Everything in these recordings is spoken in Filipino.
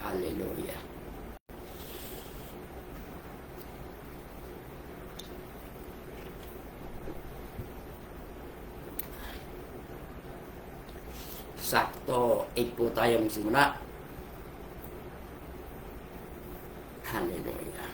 Hallelujah. Sakto, 8 po tayo magsimula. Hallelujah.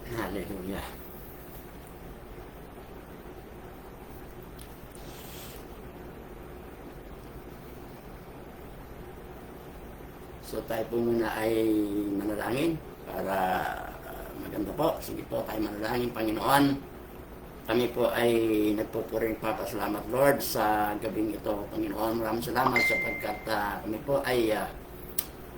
Hallelujah. So tayo po muna ay manalangin para maganda po. Sige po tayo manalangin. Panginoon, kami po ay nagpupuring papasalamat Lord sa gabing ito. Panginoon, maraming salamat sapagkat kami po ay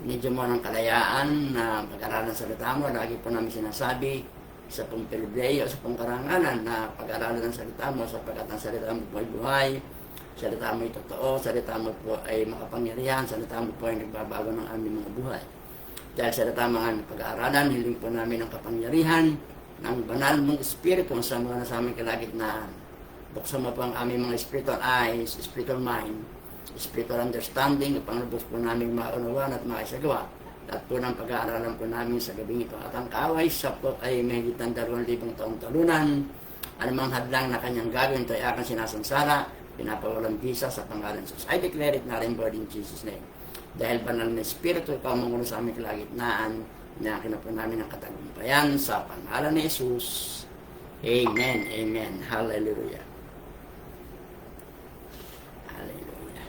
medyo mo ng kalayaan na pag-aralan sa salita mo. Lagi po namin sinasabi sa pong Pilibleyo, sa pong karangalan na pag-aralan ng salita mo sapagkat ang salita mo po ay buhay, salita mo ay totoo, salita mo po ay makapangyarihan, salita mo po ay nagbabago ng aming mga buhay. Dahil salita mo ang pag-aaralan, hiling po namin ang kapangyarihan ng banal mong Espiritu sa mga nasa aming kalagitnaan. Buksan mo po ang aming mga spiritual eyes, spiritual mind, spiritual understanding upang lubos po namin maunawan at maisagawa. At po ng pag-aaralan po namin sa gabing ito. At ang kaaway sa po ay mahigit ng 2,000 taong talunan. Anumang hadlang na kanyang gagawin, ito ay aking sinasansara, pinapawalang bisa sa pangalan sa Jesus. I declare it na rin, Lord, in Jesus' name. Dahil banal na Espiritu, ikaw mangulo sa aming kalagitnaan, inakin na po namin ang katagumpayan sa pangalan ni Jesus. Amen. Amen. Hallelujah. Hallelujah.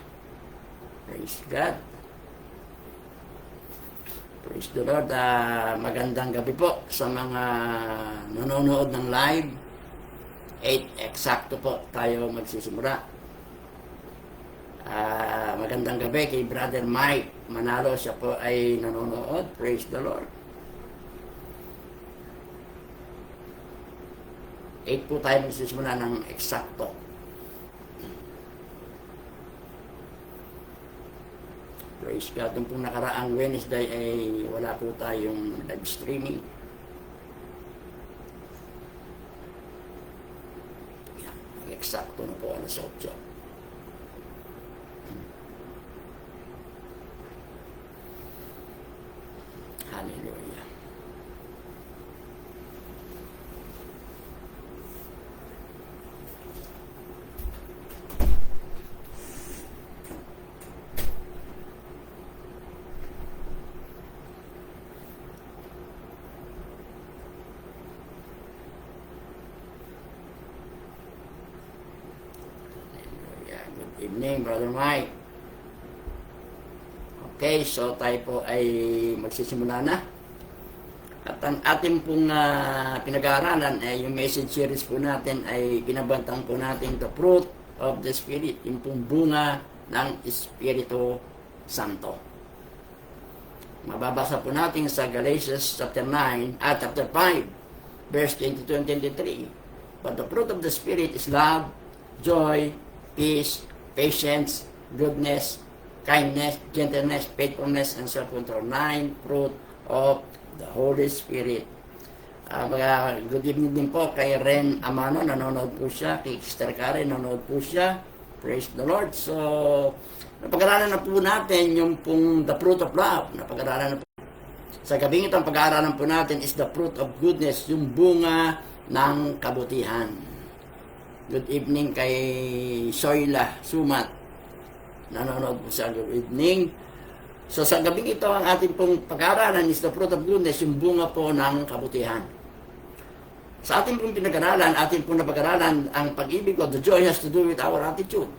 Praise God. Praise the Lord. Magandang gabi po sa mga nanonood ng live. 8 eksakto po tayo magsisimula. Magandang gabi kay Brother Mike Manalo. Siya po ay nanonood. Praise the Lord. 8 po tayo magsisimula ng eksakto. Praise God. Nung pong nakaraang Wednesday ay wala po tayong live streaming. Yan. Eksakto na po alas 8. Hallelujah. Evening, Brother Mike. Okay, so tayo po ay magsisimula na. At ang ating pong pinag-aaralan ay yung message series po natin ay binabantang po natin the fruit of the Spirit, yung pong bunga ng Espiritu Santo. Mababasa po natin sa Galatians chapter 9 at chapter 5 verse 22 and 23. But the fruit of the Spirit is love, joy, peace, patience, goodness, kindness, gentleness, faithfulness, and self-control. 9 fruit of the Holy Spirit. Good evening din po kay Ren Amano, nanonood po siya. Kay Sister Karen, nanonood po siya. Praise the Lord. So, napag-aralan na po natin yung pong the fruit of love. Napag-aralan na po. Sa gabing ito, ang pag-aaralan po natin is the fruit of goodness, yung bunga ng kabutihan. Good evening kay Soyla Sumat. Nanonood po sa good evening. So sa gabing ito, ang ating pong pag-aaralan is the fruit of goodness, yung bunga po ng kabutihan. Sa ating pong pinag-aralan, ating pong napag-aralan, ang pag-ibig o the joy has to do with our attitude.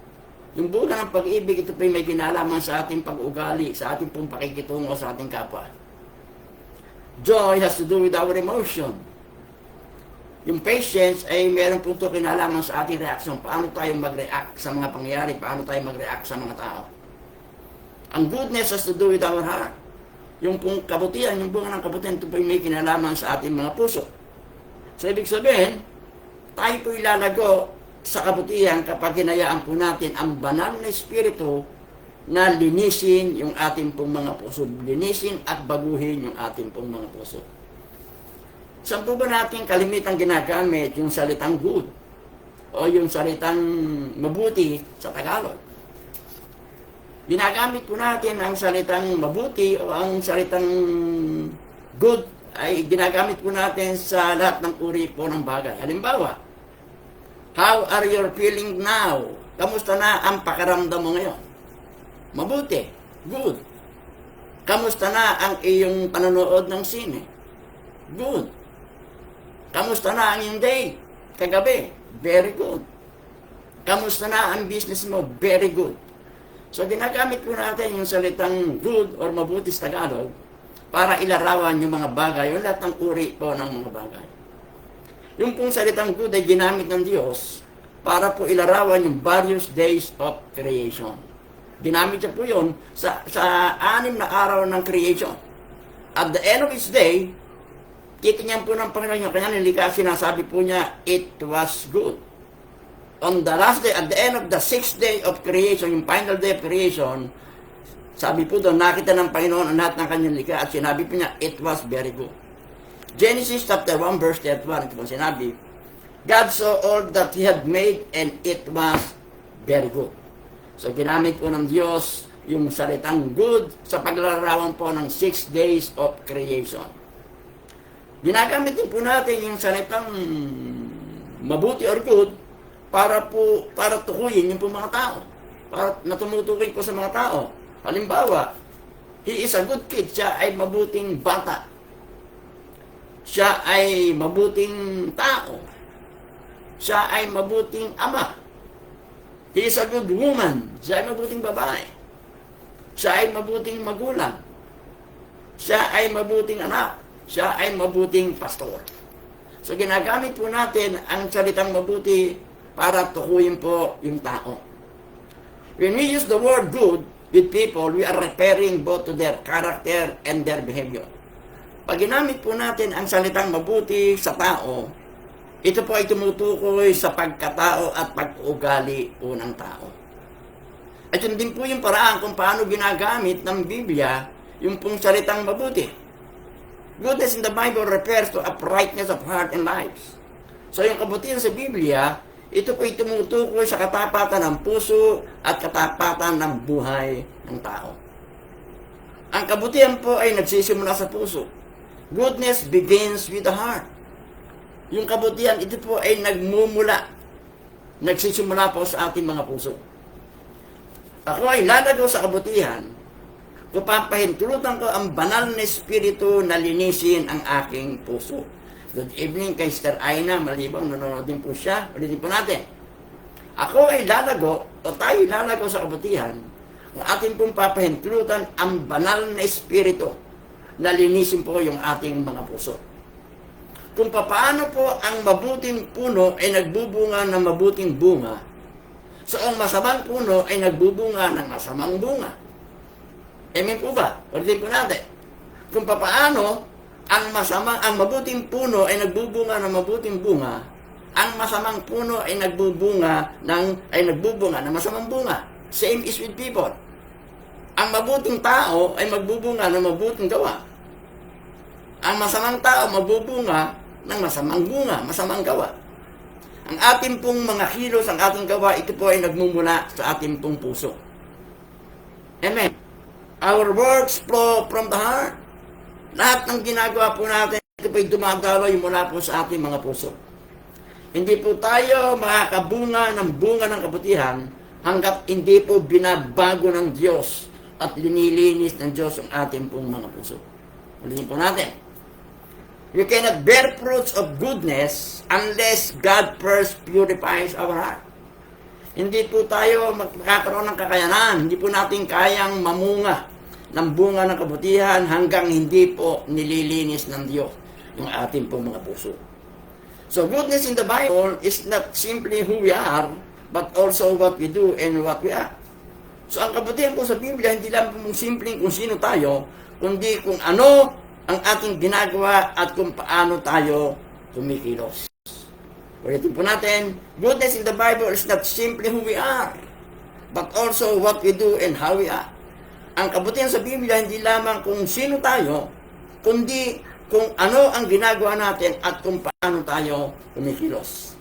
Yung bunga ng pag-ibig, ito po may kinalaman sa ating pag-ugali, sa ating pong pakikitungo sa ating kapwa. Joy has to do with our emotion. Yung patience ay meron po ito kinalaman sa ating reaction. Paano tayo mag-react sa mga pangyayari? Paano tayo mag-react sa mga tao? Ang goodness has to do with our heart. Yung pong kabutihan, yung bunga ng kabutihan, ito po may kinalaman sa ating mga puso. So, ibig sabihin, tayo po ilalago sa kabutihan kapag hinayaan po natin ang banal na espiritu na linisin yung ating pong mga puso. Linisin at baguhin yung ating pong mga puso. Saan po ba natin kalimitang ginagamit yung salitang good o yung salitang mabuti sa Tagalog? Ginagamit po natin ang salitang mabuti o ang salitang good ay ginagamit po natin sa lahat ng uri po ng bagay. Halimbawa, how are you feeling now? Kamusta na ang pakiramdam mo ngayon? Mabuti, good. Kamusta na ang iyong panonood ng sine? Good. Kamusta na ang iyong day? Kagabi? Very good. Kamusta na ang business mo? Very good. So, ginagamit po natin yung salitang good or mabuti sa Tagalog para ilarawan yung mga bagay, yung lahat ng uri po ng mga bagay. Yung pong salitang good ay ginamit ng Diyos para po ilarawan yung various days of creation. Ginamit niya po yun sa 6 na araw ng creation. At the end of each day, titingnan po ng Panginoon yung kanyang nilikha, sinasabi po niya, it was good. On the last day, at the end of the 6th day of creation, yung final day of creation, sabi po doon, nakita ng Panginoon ang lahat ng kanyang likha at sinabi po niya, it was very good. Genesis chapter 1 verse 31, ito po sinabi, God saw all that He had made and it was very good. So ginamit po ng Diyos yung salitang good sa paglarawan po ng 6 days of creation. Ginagamit din po natin yung salitang mabuti or good para tukuyin yung po mga tao. Para natumutukoy po sa mga tao. Halimbawa, he is a good kid. Siya ay mabuting bata. Siya ay mabuting tao. Siya ay mabuting ama. He is a good woman. Siya ay mabuting babae. Siya ay mabuting magulang. Siya ay mabuting anak. Siya ay mabuting pastor. So ginagamit po natin ang salitang mabuti para tukuyin po yung tao. When we use the word good with people, we are referring both to their character and their behavior. Pag ginamit po natin ang salitang mabuti sa tao, ito po ay tumutukoy sa pagkatao at pag-uugali po ng tao. At yun din po yung paraan kung paano ginagamit ng Biblia yung pong salitang mabuti. Goodness in the Bible refers to uprightness of heart and lives. So yung kabutihan sa Biblia, ito po ay tumutukoy sa katapatan ng puso at katapatan ng buhay ng tao. Ang kabutihan po ay nagsisimula sa puso. Goodness begins with the heart. Yung kabutihan, ito po ay nagsisimula po sa ating mga puso. Ako ay lalago sa kabutihan, papahintulutan ko ang banal na espiritu na linisin ang aking puso. Good evening kay Sister Aina, malibang nanonood din po siya. Ulitin po natin. Ako ay lalago, o tayo lalago sa kabutihan, ang ating pong papahintulutan ang banal na espiritu na linisin po yung ating mga puso. Kung paano po ang mabuting puno ay nagbubunga ng mabuting bunga, so ang masamang puno ay nagbubunga ng masamang bunga. Amen po ba? Ulitin po natin. Kung paano ang mabuting puno ay nagbubunga ng mabuting bunga, ang masamang puno ay nagbubunga ng masamang bunga. Same is with people. Ang mabuting tao ay magbubunga ng mabuting gawa. Ang masamang tao magbubunga ng masamang bunga, masamang gawa. Ang ating pong mga kilos, ang ating gawa, ito po ay nagmumula sa ating pong puso. Amen. Our words flow from the heart. Lahat ng ginagawa po natin, ito po ay dumadaloy mula po sa ating mga puso. Hindi po tayo makakabunga ng bunga ng kabutihan hanggat hindi po binabago ng Diyos at linilinis ng Diyos ang ating pong mga puso. Ulitin po natin. We cannot bear fruits of goodness unless God first purifies our heart. Hindi po tayo magkakaroon ng kakayanan. Hindi po natin kayang mamunga ng bunga ng kabutihan hanggang hindi po nililinis ng Diyos yung ating po mga puso. So goodness in the Bible is not simply who we are, but also what we do and what we are. So ang kabutihan po sa Biblia, hindi lang po simpleng kung sino tayo, kundi kung ano ang ating ginagawa at kung paano tayo kumikilos. Ulitin po natin, goodness in the Bible is not simply who we are, but also what we do and how we are. Ang kabutihan sa Biblia, hindi lamang kung sino tayo, kundi kung ano ang ginagawa natin at kung paano tayo kumikilos.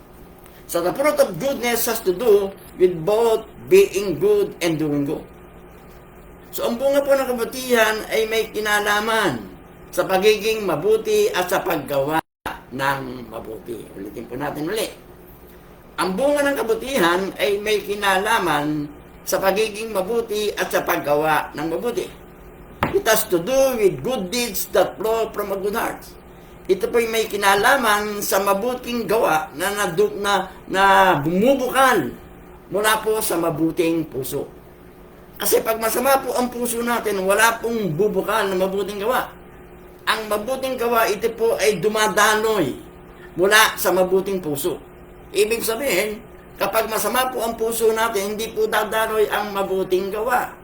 So the fruit of goodness has to do with both being good and doing good. So ang bunga po ng kabutihan ay may kinalaman sa pagiging mabuti at sa paggawa ng mabuti. Ulitin po natin ulit. Ang bunga ng kabutihan ay may kinalaman sa pagiging mabuti at sa paggawa ng mabuti. It has to do with good deeds that flow from a good heart. Ito po'y may kinalaman sa mabuting gawa na bumubukal mula po sa mabuting puso. Kasi pag masama po ang puso natin, wala pong bubukal na mabuting gawa. Ang mabuting gawa, ito po ay dumadaloy mula sa mabuting puso. Ibig sabihin, kapag masama po ang puso natin, hindi po dadaloy ang mabuting gawa.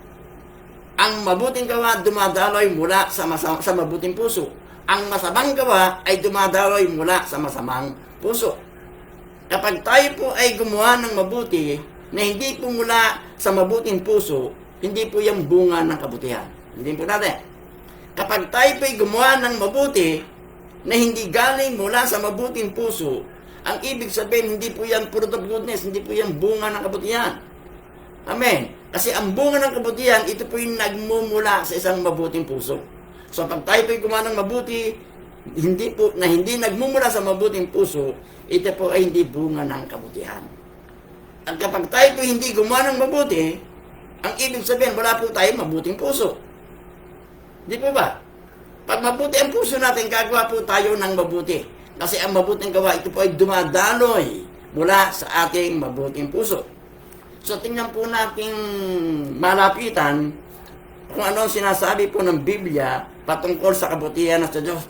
Ang mabuting gawa dumadaloy mula sa mabuting puso. Ang masamang gawa ay dumadaloy mula sa masamang puso. Kapag tayo po ay gumawa ng mabuti na hindi po mula sa mabuting puso, hindi po yung bunga ng kabutihan. Hindi po natin. Kapag tayo po ay gumawa ng mabuti na hindi galing mula sa mabuting puso, ang ibig sabihin, hindi po yan fruit of goodness, hindi po yan bunga ng kabutihan. Amen. Kasi ang bunga ng kabutihan, ito po yung nagmumula sa isang mabuting puso. So pag tayo po'y gumawa ng mabuti, hindi nagmumula sa mabuting puso, ito po ay hindi bunga ng kabutihan. At kapag tayo po'y hindi gumawa ng mabuti, ang ibig sabihin, wala po tayo mabuting puso. Di po ba? Pag mabuti ang puso natin, gagawa po tayo ng mabuti. Kasi ang mabuting gawa, ito po ay dumadaloy mula sa ating mabuting puso. So, tingnan po natin malapitan kung ano sinasabi po ng Biblia patungkol sa kabutihan ng Diyos.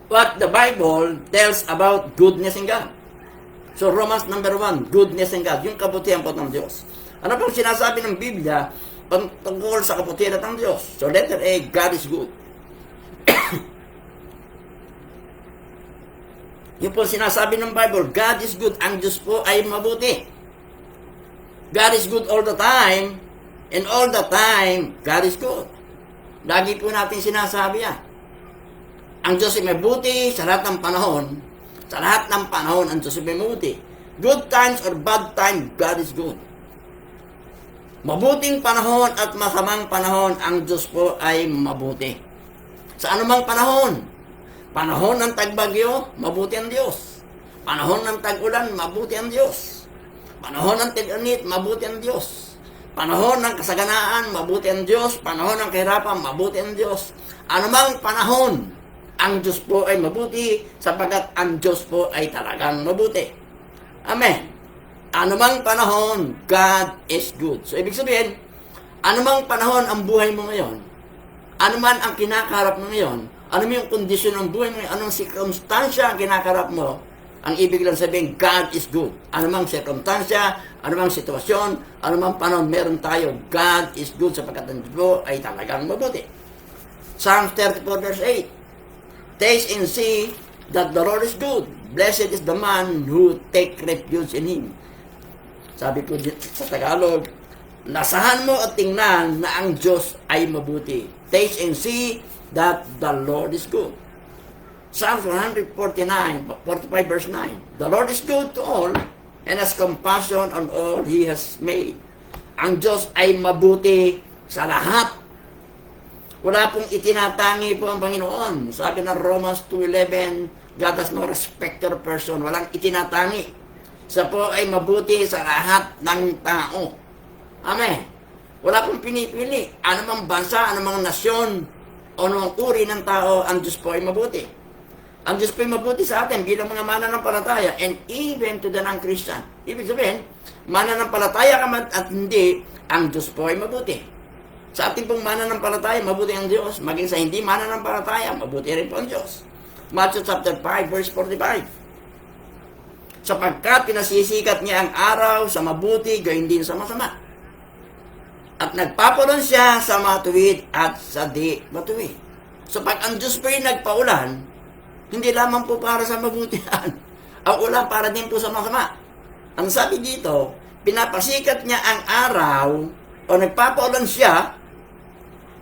What the Bible tells about goodness in God. So, Romans number 1, goodness in God, yung kabutihan po ng Diyos. Ano pong sinasabi ng Biblia patungkol sa kabutihan ng Diyos? So, letter A, God is good. Yung po sinasabi ng Bible, God is good. Ang Diyos po ay mabuti. God is good all the time. And all the time, God is good. Lagi po natin sinasabi yan. Ang Diyos ay mabuti sa lahat ng panahon. Sa lahat ng panahon, ang Diyos ay mabuti. Good times or bad times, God is good. Mabuting panahon at masamang panahon, ang Diyos po ay mabuti. Sa anumang panahon, panahon ng tagbagyo, mabuti ang Diyos. Panahon ng tag-ulan, mabuti ang Diyos. Panahon ng tig-init, mabuti ang Diyos. Panahon ng kasaganaan, mabuti ang Diyos. Panahon ng kahirapan, mabuti ang Diyos. Anumang panahon, ang Diyos po ay mabuti sapagkat ang Diyos po ay talagang mabuti. Amen. Anumang panahon, God is good. So, ibig sabihin, anumang panahon ang buhay mo ngayon, anuman ang kinakaharap mo ngayon, ano yung kondisyon ng buhay mo, anong circumstansya ang kinakarap mo, ang ibig lang sabihin, God is good. Anumang circumstansya, anumang sitwasyon, anumang panahon meron tayo, God is good sapagkat ang Diyos ay talagang mabuti. Psalms 34 verse 8, taste and see that the Lord is good. Blessed is the man who take refuge in Him. Sabi ko sa Tagalog, lasahan mo at tingnan na ang Diyos ay mabuti. Taste and see that the Lord is good. Psalms 145 verse 9. The Lord is good to all and has compassion on all He has made. Ang Diyos ay mabuti sa lahat. Wala pong itinatangi po ang Panginoon. Sabi ng Romans 2:11, God has no respecter of person. Walang itinatangi. Siya po ay mabuti sa lahat ng tao. Amen. Wala pong pinipili. Anumang bansa, anumang nasyon, o anumang uri ng tao, ang Diyos po ay mabuti. Ang Diyos po'y mabuti sa atin bilang mga mananampalataya and even to the non-Christian. Ibig sabihin, mananampalataya ka man at hindi, ang Diyos po ay mabuti. Sa ating pong mananampalataya, mabuti ang Diyos. Maging sa hindi mananampalataya, mabuti rin po ang Diyos. Matthew chapter 5, verse 45. Sapagkat pinasisikat niya ang araw sa mabuti, gayon din sa masama. At nagpapulan siya sa matuwid at sa di matuwid. So pag ang Diyos po'y nagpaulan, hindi lamang po para sa mabutihan. Ang ulan para din po sa masama. Ang sabi dito, pinapasikat niya ang araw, o nagpapaulan siya,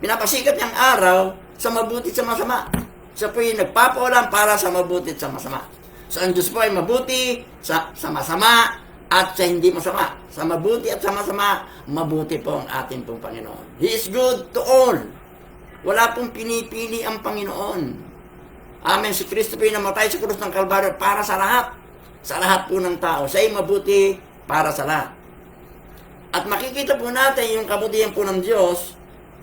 pinapasikat niya ang araw sa mabuti at sa masama. Siya po yung nagpapaulan para sa mabuti at sa masama. So ang Diyos po ay mabuti sa masama at sa hindi masama. Sa mabuti at sa masama, mabuti po ang ating pong Panginoon. He is good to all. Wala pong pinipili ang Panginoon. Amen. Si Kristo po yung namatay sa krus ng Kalbaryo para sa lahat. Sa lahat po ng tao. Siya ay mabuti para sa lahat. At makikita po natin yung kabutihan po ng Diyos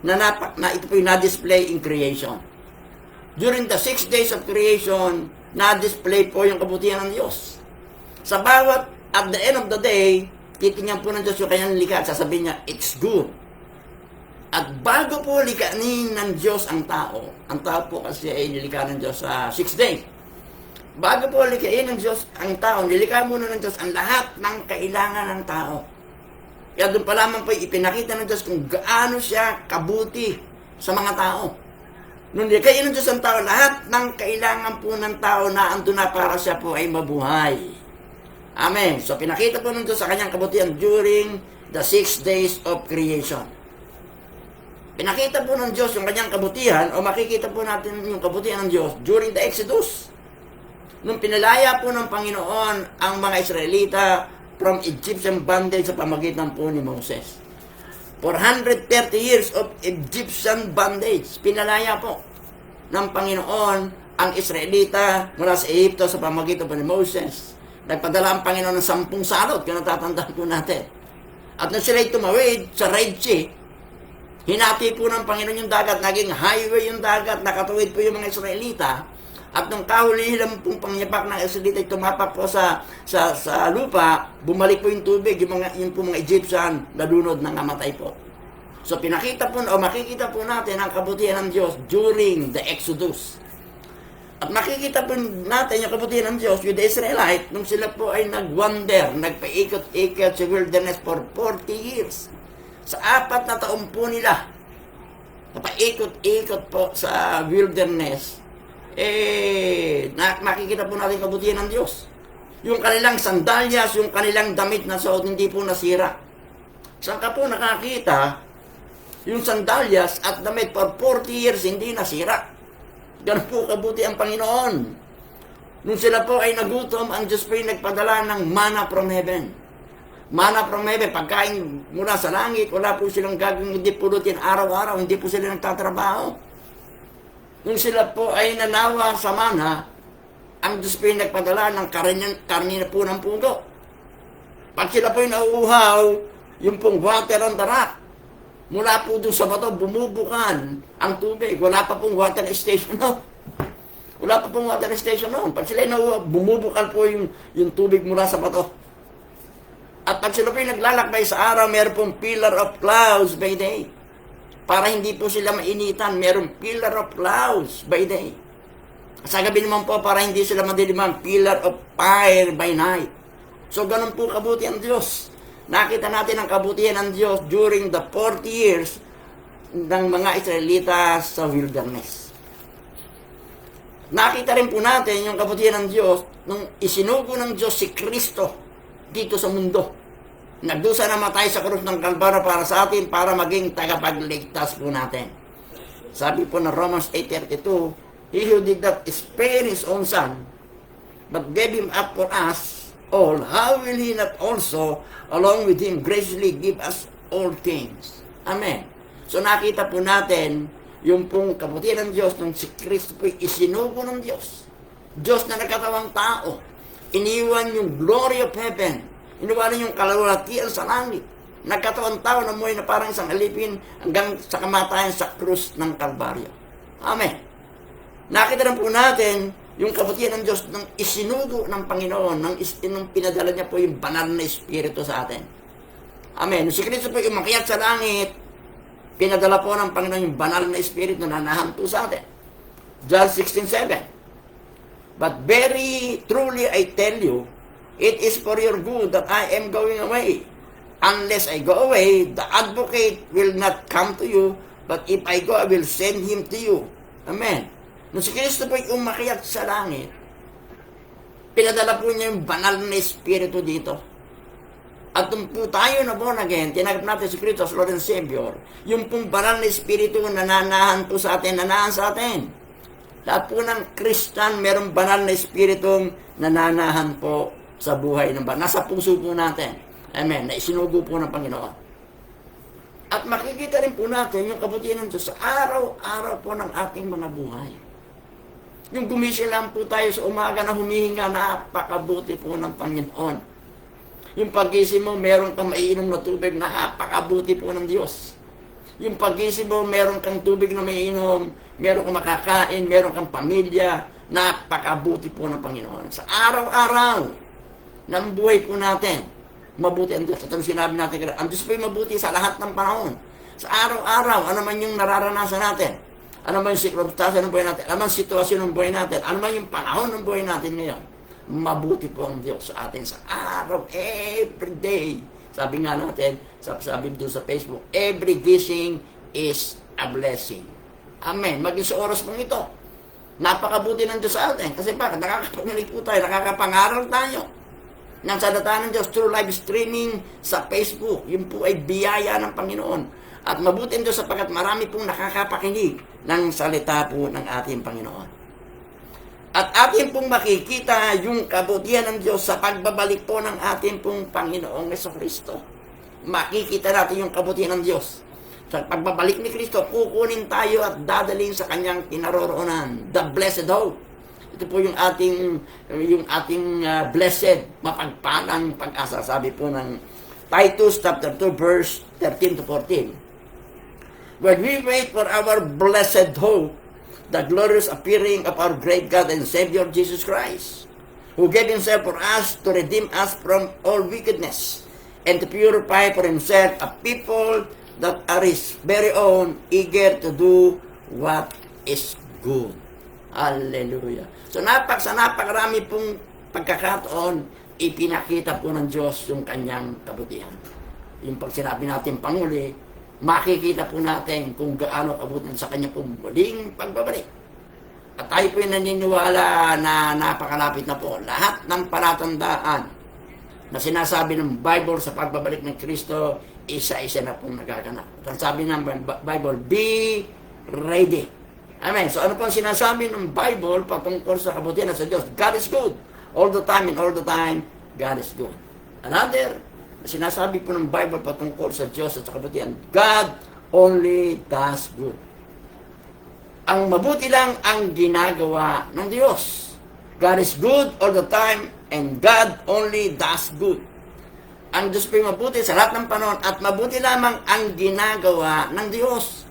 na ito po yung na-display in creation. During the 6 days of creation, na-display po yung kabutihan ng Diyos. Sa bawat, at the end of the day, titingnan po ng Diyos yung kanyang likha at sasabihin niya, it's good. At bago po likanin ng Diyos ang tao po kasi ay nilikha ng Diyos sa 6 days. Bago po likain ng Diyos ang tao, nilikha muna ng Diyos ang lahat ng kailangan ng tao. Kaya doon pa lamang po ipinakita ng Diyos kung gaano siya kabuti sa mga tao. Nung nilikain ng Diyos ang tao, lahat ng kailangan po ng tao na andun na para siya po ay mabuhay. Amen. So pinakita po ng Diyos sa kanyang kabutihan during the 6 days of creation. Pinakita po ng Diyos yung kanyang kabutihan, o makikita po natin yung kabutihan ng Diyos during the Exodus. Nung pinalaya po ng Panginoon ang mga Israelita from Egyptian bondage sa pamagitan po ni Moses. 430 years of Egyptian bondage, pinalaya po ng Panginoon ang Israelita mula sa Egypto sa pamagitan po ni Moses. Nagpadala ang Panginoon ng 10 salot, kung natatandaan po natin. At nung sila'y tumawid sa Red Sea, hinati po ng Panginoon yung dagat, naging highway yung dagat, nakatuwid po yung mga Israelita. At nung kahulihan pong pangyapak ng Israelita ay tumapak po sa lupa, bumalik po yung tubig, yung po mga Egyptian, nalunod ng namatay po. So pinakita po, o makikita po natin ang kabutihan ng Diyos during the Exodus. At makikita po natin yung kabutihan ng Diyos with the Israelite nung sila po ay nag-wander, nagpaikot-ikot sa wilderness for 40 years. Sa 4 na taon po nila, napaikot-ikot po sa wilderness, makikita po natin kabutihan ng Diyos. Yung kanilang sandalyas, yung kanilang damit na suot, hindi po nasira. Saan ka po nakakita, yung sandalyas at damit for 40 years, hindi nasira. Ganun po kabuti ang Panginoon. Nung sila po ay nagutom, ang Diyos po ay nagpadala ng manna from heaven. Manna from heaven, pagkain mula sa langit, wala po silang gagawin, hindi pulutin araw-araw, hindi po sila nagtatrabaho. Nung sila po ay nanawa sa manna, ang Diyos po ay nagpadala ng karne po ng pugo. Pag sila po ay nauuhaw, yung pong water on the rock, mula po doon sa bato, bumubukan ang tubig. Wala pa pong water station noon. Wala pa pong water station noon. Pag sila nauuhaw, bumubukan po yung tubig mula sa bato. At pag sila po ay naglalakbay sa araw, meron pong pillar of clouds by day. Para hindi po sila mainitan, meron pillar of clouds by day. Sa gabi naman po, para hindi sila madiliman, pillar of fire by night. So, ganun po kabuti ang Diyos. Nakita natin ang kabutihan ng Diyos during the 40 years ng mga Israelita sa wilderness. Nakita rin po natin yung kabutihan ng Diyos nung isinugo ng Diyos si Kristo dito sa mundo. Nagdusa na matay sa krus ng Kalbaryo para sa atin, para maging tagapagligtas po natin. Sabi po ng Romans 8:32, He who did not spare His own Son, but gave Him up for us all, how will He not also, along with Him, graciously give us all things? Amen. So nakita po natin yung pong kabutihan ng Diyos nung si Kristo po isinugo ng Diyos. Diyos na nagkatawang tao. Iniwan yung glory of heaven. Iniwanan yung kalawalatian sa langit. Nagkatawang tao na muhay na parang isang alipin hanggang sa kamatayan sa krus ng Kalbaryo. Amen. Nakita rin po natin Yung kabutihan ng Diyos, nang isinugo ng Panginoon, nang pinadala niya po yung banal na Espiritu sa atin. Amen. Si Kristo po yung umakyat sa langit, pinadala po ng Panginoon yung banal na Espiritu na nahanto sa atin. John 16:7. But very truly I tell you, it is for your good that I am going away. Unless I go away, the advocate will not come to you, but if I go, I will send him to you. Amen. Nung si Kristo po yung umakyat sa langit, pinadala po niya yung banal na Espiritu dito. At nung po tayo na born again, tinagap natin si Kristo as Lord and Savior, yung pong banal na Espiritu na nanahan po sa atin, nanahan sa atin. Lahat po ng Kristan, merong banal na Espiritong nananahan po sa buhay ng banal. Nasa puso po natin. Amen. Na isinugo po ng Panginoon. At makikita rin po natin yung kabutihan ng Diyos sa araw-araw po ng ating mga buhay. Yung gumising lang po tayo sa umaga na humihinga, napakabuti po ng Panginoon. Yung pagising mo, meron kang maiinom na tubig, napakabuti po ng Diyos. Yung pagising mo, meron kang tubig na maiinom, meron kang makakain, meron kang pamilya, napakabuti po ng Panginoon. Sa araw-araw ng buhay po natin, mabuti ang Diyos. At ang sinabi natin, ang Diyos po yung mabuti sa lahat ng panahon. Sa araw-araw, ano man yung nararanasan natin, ano man yung sirkumstansya ng buhay natin, ano man yung sitwasyon ng buhay natin, ano man yung panahon ng buhay natin ngayon, mabuti po ang Diyos sa atin sa araw, every day. Sabi nga natin, sabi doon sa Facebook, every gising is a blessing. Amen. Maging sa oras pong ito, napakabuti ng Diyos sa atin. Kasi bakit? Nakakapanginig po tayo, nakakapangaral tayo ng salita ng Diyos through live streaming sa Facebook. Yun po ay biyaya ng Panginoon. At mabuti ang Diyos sapagkat marami pong nakakapakinig ng salita po ng ating Panginoon. At ating pong makikita yung kabutihan ng Diyos sa pagbabalik po ng ating pong Panginoong Jesucristo. Makikita natin yung kabutihan ng Diyos. Sa pagbabalik ni Kristo, kukunin tayo at dadalhin sa kanyang kinaroroonan. The blessed hope. Ito po yung ating blessed, mapagpalang pag-asa. Sabi po ng Titus chapter 2 verse 13 to 14. When we wait for our blessed hope, the glorious appearing of our great God and Savior Jesus Christ, who gave himself for us to redeem us from all wickedness and to purify for himself a people that are his very own, eager to do what is good. Hallelujah. So napakarami pong pagkakataon, ipinakita po ng Diyos yung kanyang kabutihan. Yung pag sinabi natin panguli, makikita po natin kung gaano kabuti sa kanya pong muling pagbabalik. At tayo po yung naniniwala na napakalapit na po. Lahat ng palatandaan na sinasabi ng Bible sa pagbabalik ng Kristo, isa-isa na pong nagaganap. At sabi ng Bible, be ready. Amen. So ano po ang sinasabi ng Bible patungkol sa kabutihan sa Diyos? God is good. All the time and all the time, God is good. Another, sinasabi po ng Bible patungkol sa Diyos at sa kabutihan, God only does good. Ang mabuti lang ang ginagawa ng Diyos. God is good all the time and God only does good. Ang Diyos po mabuti sa lahat ng panahon at mabuti lamang ang ginagawa ng Diyos.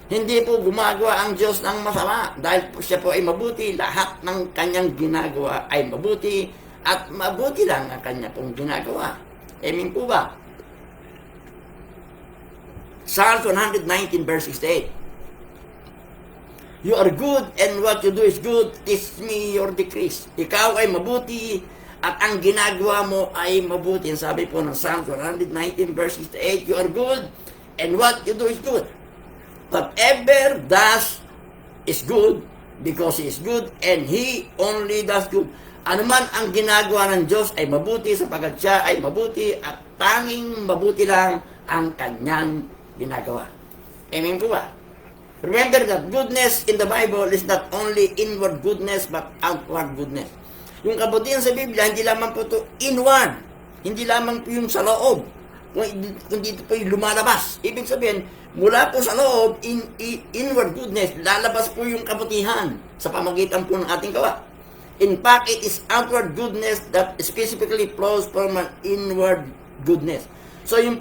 Hindi po gumagawa ang Diyos ng masama dahil po siya po ay mabuti, lahat ng kanyang ginagawa ay mabuti at mabuti lang ang kanya pong ginagawa. Amen po ba? Psalms 119 verse 68. You are good and what you do is good. Teach me your decrees. Ikaw ay mabuti at ang ginagawa mo ay mabuti. Sabi po ng Psalms 119 verse 68, you are good and what you do is good. Whatever does is good because He is good and He only does good. Ano man ang ginagawa ng Diyos ay mabuti sapagkat siya ay mabuti at tanging mabuti lang ang kanyang ginagawa. Amen po ba? Remember that goodness in the Bible is not only inward goodness but outward goodness. Yung kabutihan sa Biblia, hindi lamang po ito inward. Hindi lamang po yung sa loob. Kundi ito po yung lumalabas. Ibig sabihin, mula po sa loob, inward goodness, lalabas po yung kabutihan sa pamagitan po ng ating gawa. In fact, it is outward goodness that specifically flows from an inward goodness. So yung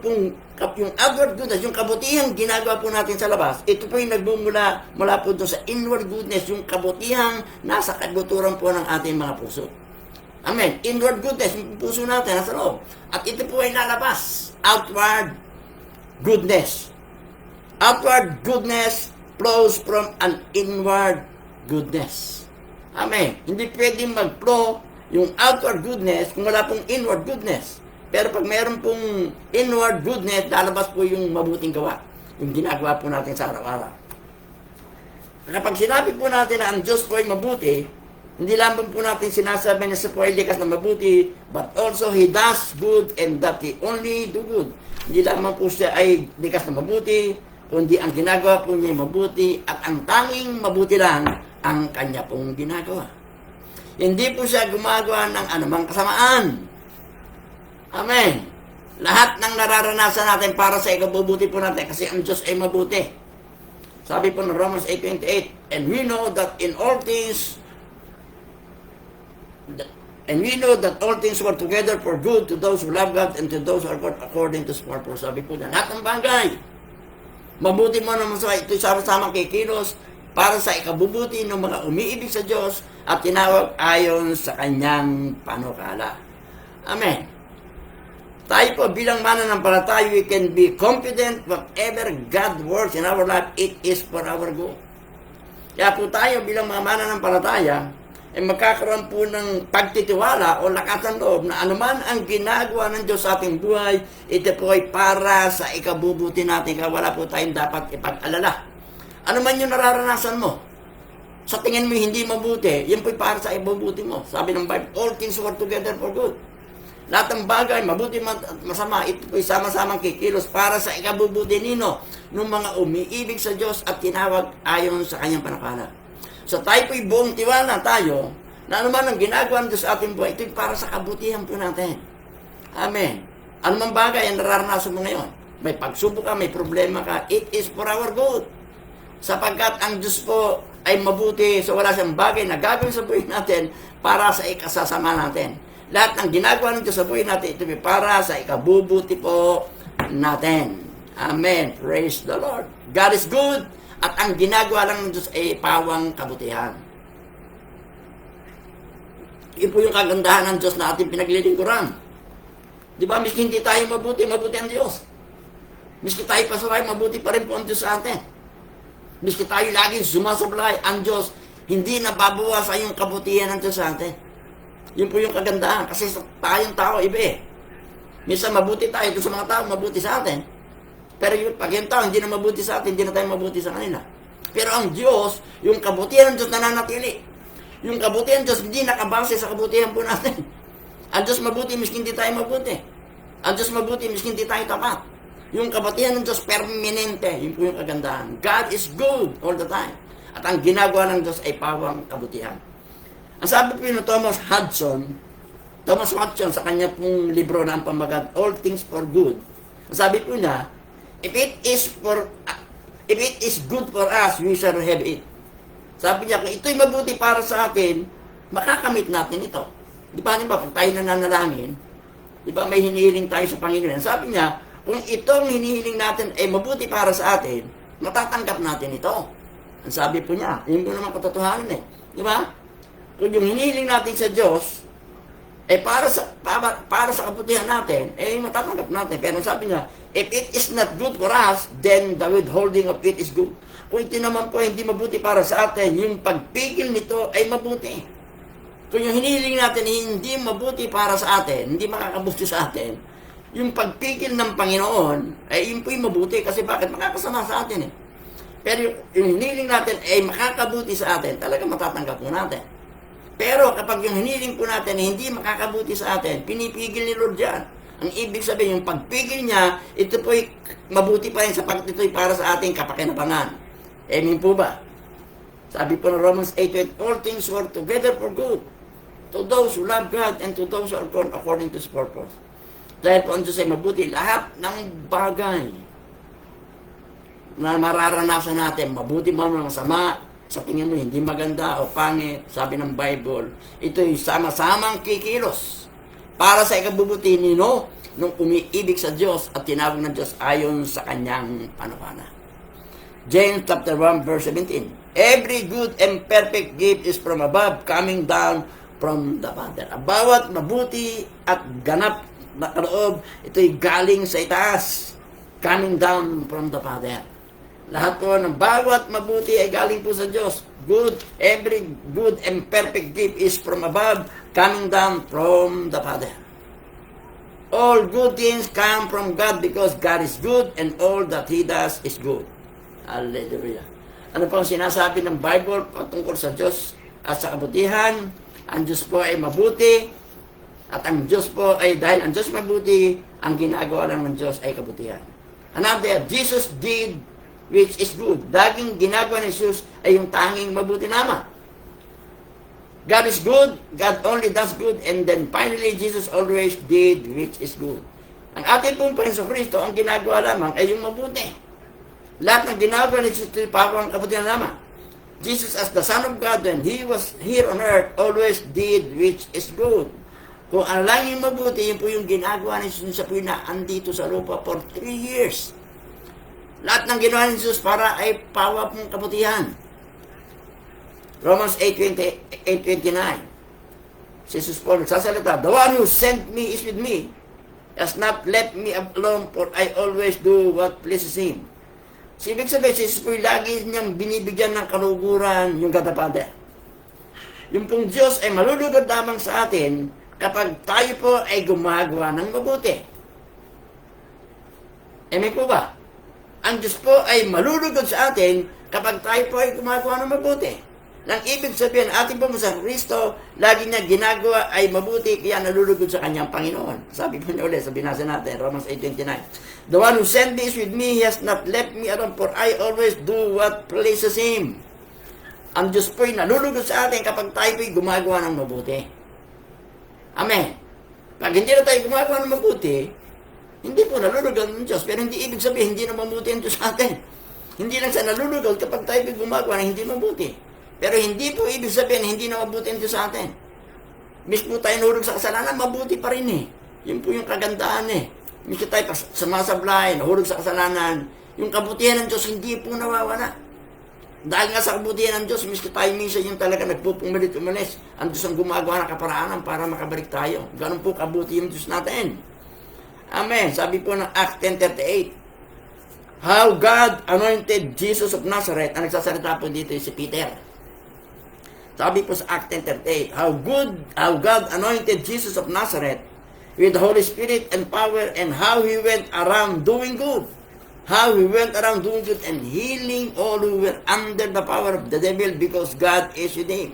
outward goodness, yung kabutihang ginagawa po natin sa labas, ito po yung nagmumula mula po doon sa inward goodness, yung kabutihang nasa kabuturan po ng ating mga puso. Amen. Inward goodness, yung puso natin nasa loob. At ito po ay lalabas. Outward goodness. Outward goodness flows from an inward goodness. Amen. Hindi pwedeng mag-flow yung outward goodness kung wala pong inward goodness. Pero pag meron pong inward goodness, lalabas po yung mabuting gawa. Yung ginagawa po natin sa araw-araw. Kapag sinabi po natin na ang Diyos po ay mabuti, hindi lamang po natin sinasabi na siya po ay likas na mabuti, but also He does good and that He only do good. Hindi lamang po siya ay likas na mabuti, kundi ang ginagawa po niya ay mabuti at ang tanging mabuti lang ang kanya pong ginagawa. Hindi po siya gumagawa ng anumang kasamaan. Amen. Lahat ng nararanasan natin para sa ikabubuti po natin kasi ang Diyos ay mabuti. Sabi po ng Romans 8:28, and we know that all things work together for good to those who love God and to those who are called according to His purpose. Sabi po na lahat ng bagay, mabuti mo naman sa ito'y sama-samang kikilos para sa ikabubuti ng mga umiibig sa Diyos at tinawag ayon sa Kanyang panukala. Amen. Tayo po bilang mananampalataya, we can be confident whatever God works in our life, it is for our good. Kaya po tayo bilang mga mananampalataya, magkakaroon po ng pagtitiwala o lakas ng loob na anuman ang ginagawa ng Diyos sa ating buhay, ito po ay para sa ikabubuti natin. Kaya wala po tayong dapat ipag-alala. Ano man yung nararanasan mo, sa tingin mo hindi mabuti, yun po ay para sa ikabubuti mo. Sabi ng Bible, all things work together for good. Lahat ng bagay, mabuti at masama, ito po'y sama-samang kikilos para sa ikabubuti nino ng mga umiibig sa Diyos at tinawag ayon sa Kanyang panukala. So tayo po'y buong tiwala tayo na anuman ang ginagawa ng Diyos sa ating buhay, ito'y para sa kabutihan po natin. Amen. Anumang bagay ang nararanasan mo ngayon, may pagsubok ka, may problema ka, it is for our good. Sapagkat ang Diyos po ay mabuti, so wala siyang bagay na gagawin sa buhay natin para sa ikasasama natin. Lahat ng ginagawa ng Diyos sa buhay natin, ito ay para sa ikabubuti po natin. Amen. Praise the Lord. God is good at ang ginagawa lang ng Diyos ay pawang kabutihan. Ito po yung kagandahan ng Diyos na ating pinaglilingkuran. Di ba, miski hindi tayo mabuti, mabuti ang Diyos. Miski tayo pasuray, mabuti pa rin po ang Diyos sa atin. Miski tayo laging sumasablay, ang Diyos hindi nababawas yung kabutihan ng Diyos sa atin. Yun po yung kagandahan. Kasi tayong tao, iba eh. Minsan mabuti tayo sa mga tao, mabuti sa atin. Pero pag yung tao hindi na mabuti sa atin, hindi na tayo mabuti sa kanila. Pero ang Diyos, yung kabutihan ng Diyos nananatili. Yung kabutihan ng Diyos hindi nakabase sa kabutihan po natin. Ang Diyos mabuti, miskin hindi tayo mabuti. Ang Diyos mabuti, miskin hindi tayo tapat. Yung kabutihan ng Diyos permanente. Yun po yung kagandahan. God is good all the time. At ang ginagawa ng Diyos ay pawang kabutihan. Ang sabi po ni Thomas Hudson sa kanya pong libro na ang pamagat, All Things for Good. Ang sabi po niya, if it is good for us, we shall have it. Sabi niya, kung ito'y mabuti para sa atin, makakamit natin ito. Di ba, pag tayo nananalangin, di ba may hinihiling tayo sa Panginoon. Sabi niya, kung itong hinihiling natin ay mabuti para sa atin, matatanggap natin ito. Ang sabi po niya, yun po naman katotohanan eh. Di ba? Kung yung hinihiling natin sa Diyos, para sa kabutihan natin, matatanggap natin. Pero sabi niya, if it is not good for us, then the withholding of it is good. Kung ito naman po hindi mabuti para sa atin, yung pagpigil nito ay mabuti. Kung yung hinihiling natin hindi mabuti para sa atin, hindi makakabuti sa atin, yung pagpigil ng Panginoon, yun po yung mabuti. Kasi bakit? Makakasama sa atin eh. Pero yung hinihiling natin ay makakabuti sa atin, talaga matatanggap po natin. Pero kapag yung hiniling po natin hindi makakabuti sa atin, pinipigil ni Lord yan. Ang ibig sabihin, yung pagpigil niya, ito po'y mabuti pa rin sapagkat ito'y para sa ating kapakinabangan. Amen po ba? Sabi po ng Romans 8:8, all things work together for good to those who love God and to those who are called according to His purpose. Dahil po ang Diyos ay mabuti, lahat ng bagay na mararanasan natin, mabuti man o masama, sa tingin mo hindi maganda o pangit, sabi ng Bible, ito'y sama-samang kikilos para sa ikabubuti nino nung umiibig sa Diyos at tinawag ng Diyos ayon sa kanyang panukala. James chapter 1 verse 17. Every good and perfect gift is from above, coming down from the Father. Bawat mabuti at ganap na kaloob, ito'y galing sa itaas, coming down from the Father. Lahat po ng bawat mabuti ay galing po sa Diyos. Every good and perfect gift is from above, coming down from the Father. All good things come from God because God is good and all that He does is good. Hallelujah. Ano po ang sinasabi ng Bible patungkol sa Diyos at sa kabutihan? Ang Diyos po ay mabuti at ang Diyos po ay dahil ang Diyos mabuti, ang ginagawa lang ng Diyos ay kabutihan. Another, Jesus did which is good. Daging ginagawa ni Jesus ay yung tanging mabuti naman. God is good, God only does good, and then finally, Jesus always did which is good. Ang ating pong Panginoon Kristo, ang ginagawa lamang ay yung mabuti. Lahat ng ginagawa ni Jesus ay parang kabutihan lamang. Jesus as the Son of God, when He was here on earth, always did which is good. Kung ano lang yung mabuti, yun po yung ginagawa ni Jesus sa po na andito sa lupa for 3 years. Lahat ng ginawa ni Jesus para ay pawa pong kabutihan. Romans 8:29. Si Jesus po nagsasalita, the one who sent me is with me, has not left me alone, for I always do what pleases Him. So, ibig sabihin, si Jesus po lagi niyang binibigyan ng kaluguran yung katapatan. Yung pong Diyos ay malulugod lamang sa atin kapag tayo po ay gumagawa ng mabuti. Amen po ba? Ang Diyos po ay malulugod sa atin kapag tayo po ay gumagawa ng mabuti. Nang ibig sabihin, ating po sa Kristo, lagi niya ginagawa ay mabuti, kaya nalulugod sa kanyang Panginoon. Sabi po niya ulit, sa binasa natin, Romans 8:29. The one who sent me is with me, He has not left me alone, for I always do what pleases Him. Ang Diyos po ay nalulugod sa atin kapag tayo po ay gumagawa ng mabuti. Amen. Pag hindi na tayo gumagawa ng mabuti, hindi po nalulugod ng Diyos, pero hindi ibig sabihin, hindi na mabuti ang Diyos sa atin. Hindi lang sa nalulugod kapag tayo po gumagawa ng hindi mabuti. Pero hindi po ibig sabihin, hindi na mabuti ang Diyos sa atin. Mismo tayo nahulog sa kasalanan, mabuti pa rin eh. Yun po yung kagandahan eh. Mismo tayo sumasablay, nahulog sa kasalanan, yung kabutihan ng Diyos hindi po nawawala. Dahil nga sa kabutihan ng Diyos, mismo tayo minsan yung talaga nagpupumilit umalis. Ang Diyos ang gumagawa ng kaparaanan para makabalik tayo. Ganun po kabuti yung Diyos natin. Amen. Sabi po ng Acts 10:38. How God anointed Jesus of Nazareth. Ang nagsasalita po dito si Peter. Sabi po sa Acts 10:38, how God anointed Jesus of Nazareth with the Holy Spirit and power, and how He went around doing good. How He went around doing good and healing all who were under the power of the devil, because God is with Him.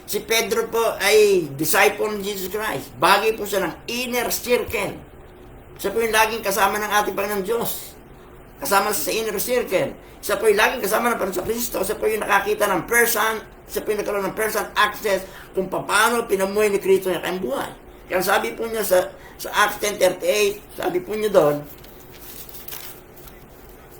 Si Pedro po ay disciple ng Jesus Christ. Bagay po siya ng inner circle. Siya po yung laging kasama ng ating Panginoon Diyos. Kasama sa inner circle. Siya po yung laging kasama ng Panginoon Kristo. Siya po yung nakakita ng person. Siya po yung nagkaroon ng person access kung paano pinamuhay ni Kristo niya kayang buhay. Kaya sabi po niya sa Acts 10:38, sabi po niya doon,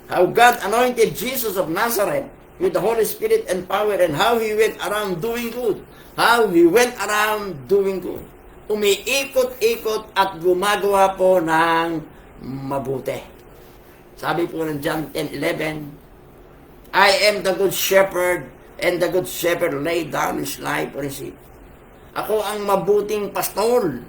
how God anointed Jesus of Nazareth with the Holy Spirit and power, and how He went around doing good. How He went around doing good. Umiikot-ikot at gumagawa po ng mabuti. Sabi po ng John 10:11, I am the good shepherd, and the good shepherd laid down his life for his sheep. Ako ang mabuting pastol.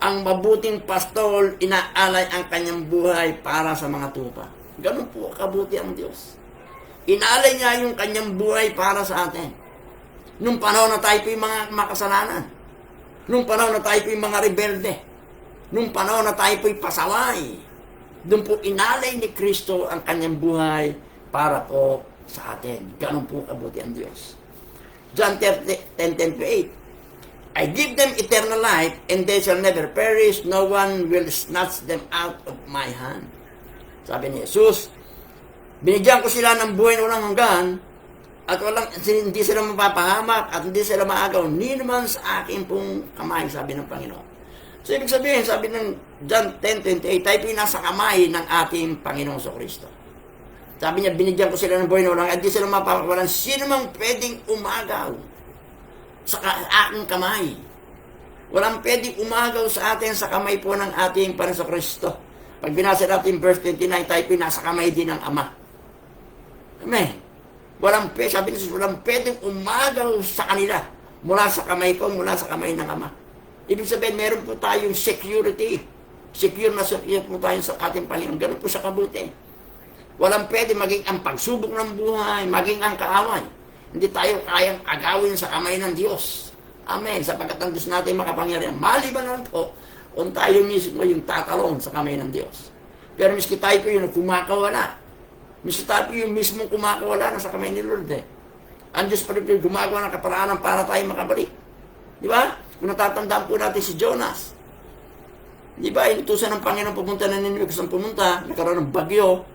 Ang mabuting pastol, inaalay ang kanyang buhay para sa mga tupa. Ganun po kabuti ang Diyos. Inaalay niya yung kanyang buhay para sa atin. Nung panahon na tayo po yung mga makasalanan. Nung panahon na tayo po yung mga rebelde. Nung panahon na tayo po yung pasaway. Doon po inalay ni Kristo ang kanyang buhay para po sa atin. Ganun po kabuti ang Diyos. John 10:8. I give them eternal life, and they shall never perish. No one will snatch them out of my hand. Sabi ni Jesus, binigyan ko sila ng buhay na walang hanggan, at hindi sila mapapahamak, at hindi sila maagaw, ni naman sa akin pong kamay, sabi ng Panginoon. So, ibig sabihin, sabi ng John 10:28, tayo po nasa kamay ng ating Panginoong Kristo. Sabi niya, binigyan ko sila ng buhay na walang, at hindi sila mapapakawalan, sino mang pwedeng umagaw sa aking kamay. Walang pwedeng umagaw sa atin sa kamay po ng ating Panginoon Kristo. Pag binasa natin verse 29, tayo po nasa kamay din ng Ama. Amen. Sabi ni Jesus, walang pwedeng umagaw sa kanila mula sa kamay ko, mula sa kamay ng Ama. Ibig sabihin, meron po tayong security. Secure na secure po tayo sa ating Panginoon. Ganun po sa kabuti. Walang pwede maging ang pagsubok ng buhay, maging ang kaaway. Hindi tayo kayang agawin sa kamay ng Diyos. Amen. Sapagkat ang Diyos natin makapangyarihan. Maliban na po, kung tayo mismo yung tatalon sa kamay ng Diyos. Pero miski tayo po yung kumakawala. Miski tayo po yung mismo kumakawala na sa kamay ni Lord eh. Ang Diyos pa rin po gumagawa ng kaparaanan para tayo makabalik. Di ba? Kung natatandaan po natin si Jonas. Di ba? Inutusan ng Panginoon pumunta na Nineveh kung saan pumunta. Nagkaroon ng bagyo.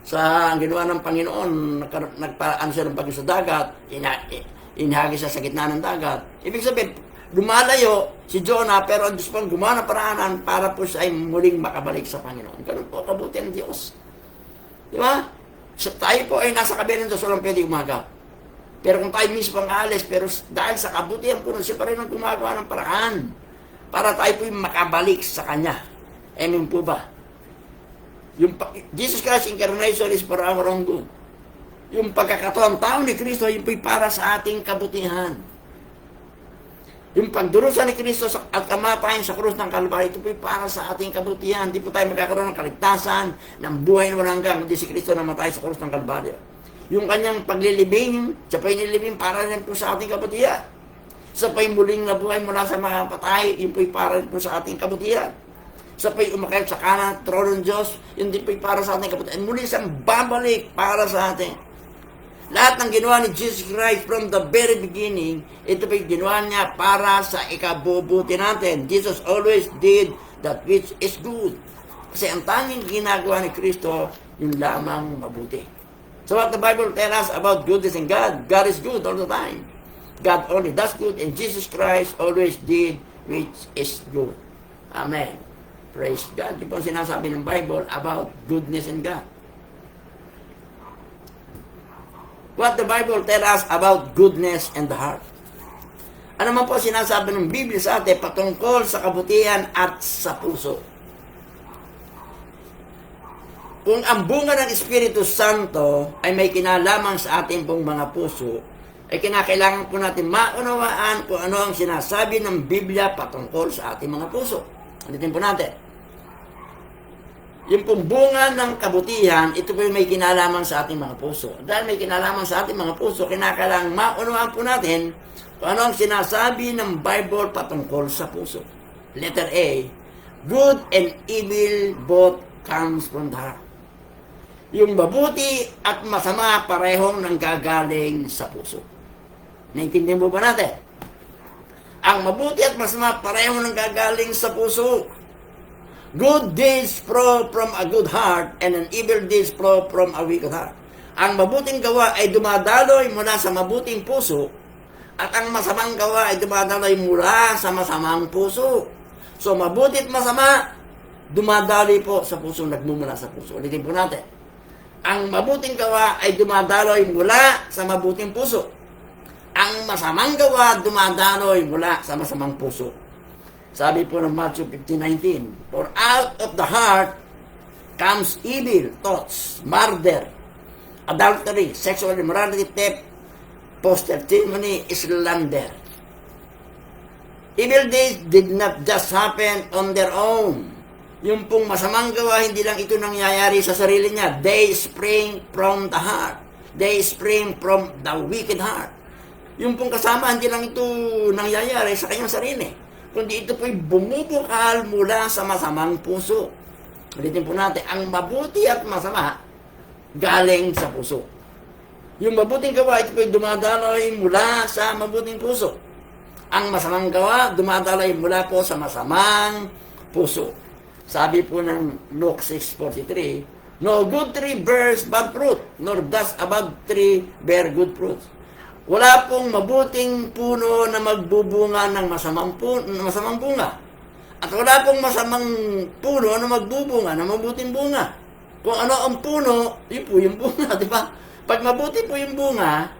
Sa ang ginawa ng Panginoon, nagparaan siya ng bagyo sa dagat. Inihagi siya sa gitna ng dagat. Ibig sabihin, lumalayo si Jonah, pero ang Diyos pang gumawa ng paraanan para po siya ay muling makabalik sa Panginoon. Ganun po kabuti ng Diyos. Di ba? So, tayo po ay nasa kabilang Diyos, walang pwede umagaw. Pero kung tayo mismo ang alis, pero dahil sa kabutihan po, siya pa rin ang gumagawa ng paraan para tayo po yung makabalik sa Kanya. Amen po ba? Yung Jesus Christ incarnation is for our own good. Yung pagkakataon tao ni Kristo, yun po'y para sa ating kabutihan. Yung pagdurusa ni Kristo at kamatayan sa krus ng Kalbaryo, ito po'y para sa ating kabutihan. Hindi po tayo magkakaroon ng kaligtasan, ng buhay na walang hanggan, kundi si Kristo namatay sa krus ng Kalbaryo. Yung kanyang paglilibing, siya po'y nilibing para rin po sa ating kabutihan. Siya po'y muling nabuhay mula sa mga patay, yun po'y para rin po sa ating kabutihan. Siya po'y umakyat sa kanan, trono ng Diyos, yun din po'y para sa ating kabutihan. Muli siyang babalik para sa atin. Lahat ng ginawa ni Jesus Christ from the very beginning, ito po'y ginawa niya para sa ikabubuti natin. Jesus always did that which is good. Kasi ang tanging ginagawa ni Kristo, yung lamang mabuti. So what the Bible tells us about goodness in God, God is good all the time. God only does good, and Jesus Christ always did which is good. Amen. Praise God. Ito po sinasabi ng Bible about goodness in God. What the Bible tells us about goodness in the heart. Ano man po sinasabi ng Biblia sa atin patungkol sa kabutihan at sa puso. Kung ang bunga ng Espiritu Santo ay may kinalaman sa ating pong mga puso, ay kinakailangan po natin maunawaan kung ano ang sinasabi ng Biblia patungkol sa ating mga puso. Ulitin po natin. Yung pong bunga ng kabutihan, ito po yung may kinalaman sa ating mga puso. Dahil may kinalaman sa ating mga puso, kinakailangan maunawaan po natin kung ano ang sinasabi ng Bible patungkol sa puso. Letter A, good and evil both comes from the heart. Yung mabuti at masama parehong nanggagaling sa puso. Naintindihan mo ba natin? Ang mabuti at masama parehong nanggagaling sa puso. Good deeds flow from a good heart and an evil deeds flow from a wicked heart. Ang mabuting gawa ay dumadaloy mula sa mabuting puso at ang masamang gawa ay dumadaloy mula sa masamang puso. So mabuti at masama dumadaloy po sa puso, nagmumula sa puso. Ulitin po natin. Ang mabuting gawa ay dumadaloy mula sa mabuting puso. Ang masamang gawa dumadaloy mula sa masamang puso. Sabi po ng Matthew 15:19, for out of the heart comes evil thoughts, murder, adultery, sexual immorality, theft, false testimony, slander. Evil deeds did not just happen on their own. Yung pong masamang gawa, hindi lang ito nangyayari sa sarili niya. They spring from the heart. They spring from the wicked heart. Yung pong kasama, hindi lang ito nangyayari sa kanyang sarili. Kundi ito po'y bumubukal mula sa masamang puso. Ulitin po natin, ang mabuti at masama, galing sa puso. Yung mabuting gawa, ito po'y dumadaloy mula sa mabuting puso. Ang masamang gawa, dumadaloy mula po sa masamang puso. Sabi po ng Luke 6:43, no good tree bears bad fruit, nor does a bad tree bear good fruit. Wala pong mabuting puno na magbubunga ng masamang bunga. At wala pong masamang puno na magbubunga ng mabuting bunga. Kung ano ang puno, yun po yung bunga, di ba? Pag mabuti po yung bunga,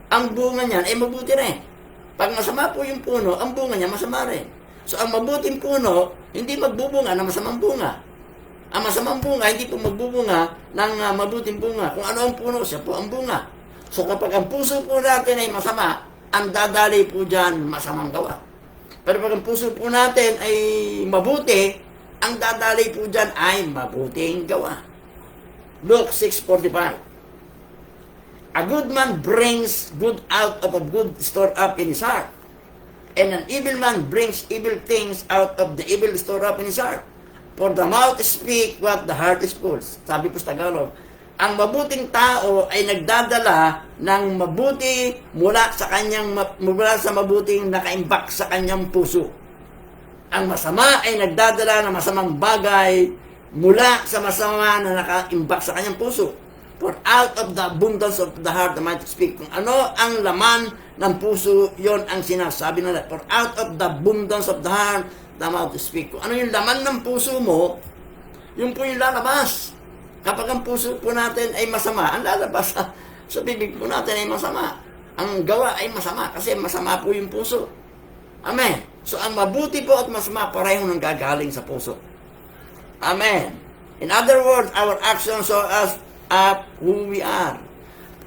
ang bunga niyan ay mabuti rin. Pag masama po yung puno, ang bunga niya masama rin. So, ang mabuting puno, hindi magbubunga ng masamang bunga. Ang masamang bunga, hindi po magbubunga ng mabuting bunga. Kung ano ang puno, siya po ang bunga. So, kapag ang puso po natin ay masama, ang dadali po dyan masamang gawa. Pero pag ang puso po natin ay mabuti, ang dadali po dyan ay mabuting gawa. Luke 6:45. A good man brings good out of a good store up in his heart. And an evil man brings evil things out of the evil store up in his heart. For the mouth speak what the heart is full. Sabi po sa Tagalog, ang mabuting tao ay nagdadala ng mabuti mula sa mabuting nakaimbak sa kanyang puso. Ang masama ay nagdadala ng masamang bagay mula sa masama na nakaimbak sa kanyang puso. For out of the abundance of the heart the mouth speak. Kung ano ang laman ng puso, yon ang sinasabi nila. For out of the abundance of the heart the mouth speak. Kung ano yung laman ng puso mo, yun po yung lalabas. Kapag ang puso po natin ay masama, ang lalabas sa bibig po natin ay masama. Ang gawa ay masama kasi masama po yung puso. Amen. So ang mabuti po at masama pareho nang gagaling sa puso. Amen. In other words, our actions show us up who we are.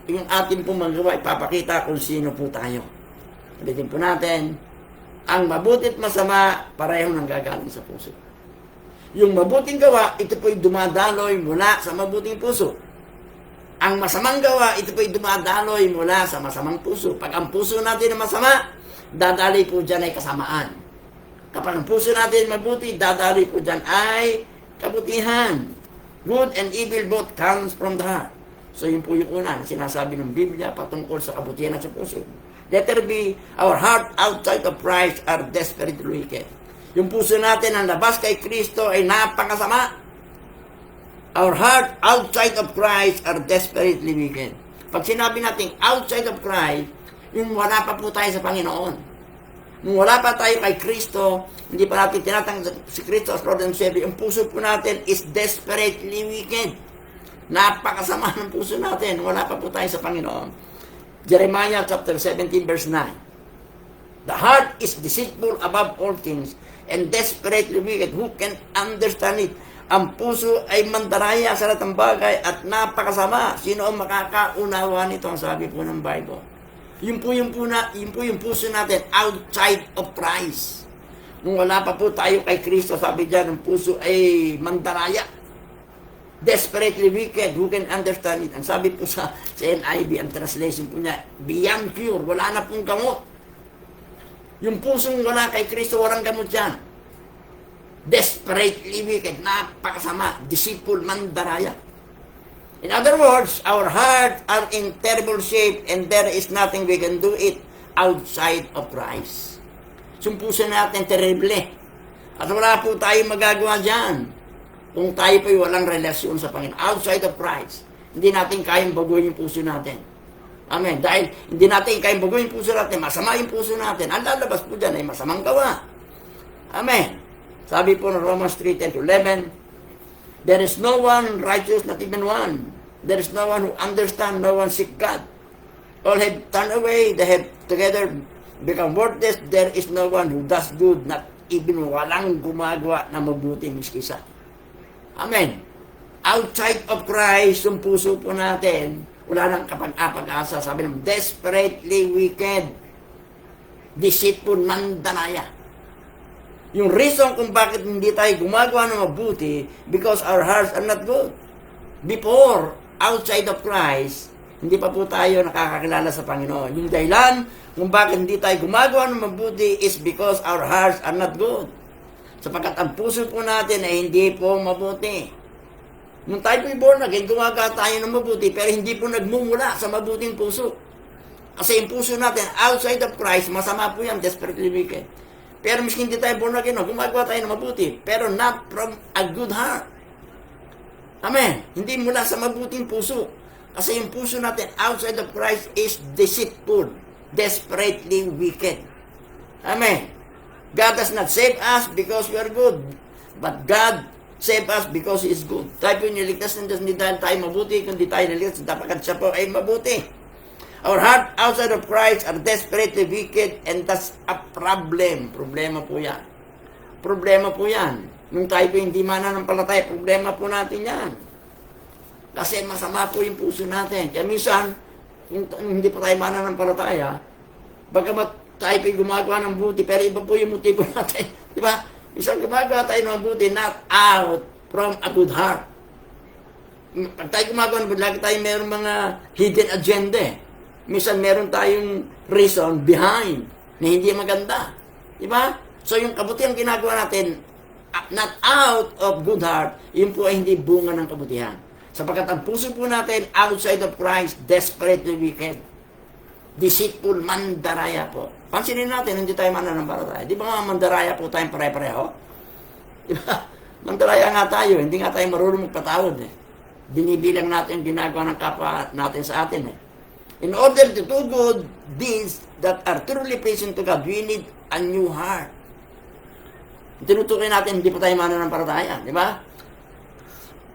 Yung ating pong magawa, ipapakita kung sino po tayo. Ulitin po natin, ang mabuti at masama, pareho nang gagaling sa puso. Yung mabuting gawa, ito po'y dumadaloy mula sa mabuting puso. Ang masamang gawa, ito po'y dumadaloy mula sa masamang puso. Pag ang puso natin ay masama, dadaloy po dyan ay kasamaan. Kapag ang puso natin mabuti, dadaloy po dyan ay kabutihan. Good and evil both comes from the heart. So yun po yung una, sinasabi ng Biblia patungkol sa kabutihan at sa puso. Letter B, our heart outside of Christ are desperately wicked. Yung puso natin ang labas kay Kristo ay napakasama. Our heart outside of Christ are desperately wicked. Pag sinabi natin outside of Christ, yung wala pa po tayo sa Panginoon. Nung wala pa tayo kay Kristo, hindi pa natin tinatanggap si Kristo as Lord and Savior, yung puso po natin is desperately wicked. Napakasama ng puso natin. Wala pa po tayo sa Panginoon. Jeremiah chapter 17 verse 9. The heart is deceitful above all things and desperately wicked. Who can understand it? Ang puso ay mandaraya sa lahat ng bagay at napakasama. Sino ang makakaunawa nito? Ang sabi po ng Bible. Yun po yung puso natin outside of Christ. Nung wala pa po tayo kay Kristo, sabi dyan, ang puso ay mandaraya. Desperately wicked, who can understand it? Ang sabi po sa NIV, ang translation po niya, beyond cure, wala na pong gamot. Yung pusong wala kay Kristo, walang gamot yan. Desperately wicked, napakasama, deceitful, mandaraya. In other words, our hearts are in terrible shape and there is nothing we can do it outside of Christ. Yung puso natin, terrible. At wala po tayong magagawa dyan kung tayo po'y walang relasyon sa Panginoon. Outside of Christ, hindi natin kayang baguhin yung puso natin. Amen. Dahil hindi natin kayang baguhin yung puso natin, masama yung puso natin. Ang lalabas po dyan ay masamang gawa. Amen. Sabi po ng Romans 3:10-11, there is no one righteous, not even one. There is no one who understands, no one seek God. All have turned away, they have together become worthless. There is no one who does good, not even walang gumagawa na mabuti miski isa. Amen. Outside of Christ, yung puso po natin, wala nang kapag-apag-asa. Sabi ng desperately wicked, deceitful, mandaraya. Yung reason kung bakit hindi tayo gumagawa ng mabuti, because our hearts are not good. Before, outside of Christ, hindi pa po tayo nakakakilala sa Panginoon. Yung dahilan kung bakit hindi tayo gumagawa ng mabuti is because our hearts are not good. Sapagkat ang puso po natin ay hindi po mabuti. Nung tayo po born again, gumagawa tayo ng mabuti, pero hindi po nagmumula sa mabuting puso. Kasi yung puso natin, outside of Christ, masama po yan, desperately wicked. Pero miskin hindi tayo born again, gumagawa tayo ng mabuti, pero not from a good heart. Amen. Hindi mula sa mabuting puso. Kasi yung puso natin outside of Christ is deceitful, desperately wicked. Amen. God does not save us because we are good, but God save us because He is good. Tayo po niligtas hindi dahil tayo mabuti, kundi tayo niligtas dapat siya po ay mabuti. Our heart outside of Christ are desperately wicked and that's a problem. Problema po yan. problema po yan. Nung tayo po hindi mananampalataya, problema po natin yan. Kasi masama po yung puso natin. Kaya minsan, kung hindi pa tayo mananampalataya, bagamat tayo po gumagawa ng buti, pero iba po yung motibo natin. Di ba? Isang gumagawa tayo ng buti, not out from a good heart. Pag tayo gumagawa ng buti, lagi tayo meron mga hidden agenda. Minsan meron tayong reason behind na hindi maganda. Di ba? So yung kabutihan ginagawa natin, not out of good heart, yun po ay hindi bunga ng kabutihan. Sapagkat ang puso po natin, outside of Christ, desperately wicked. Deceitful, mandaraya po. Pansinin natin, hindi tayo mananampalataya. Di ba nga mandaraya po tayong pare-pareho? Di ba? Mandaraya nga tayo, hindi nga tayo marunong magpatawad eh. Binibilang natin ginagawa ng kapwa natin sa atin eh. In order to do good deeds that are truly pleasing to God, we need a new heart. Tinutukoy natin, hindi pa tayo mananampalataya, di ba?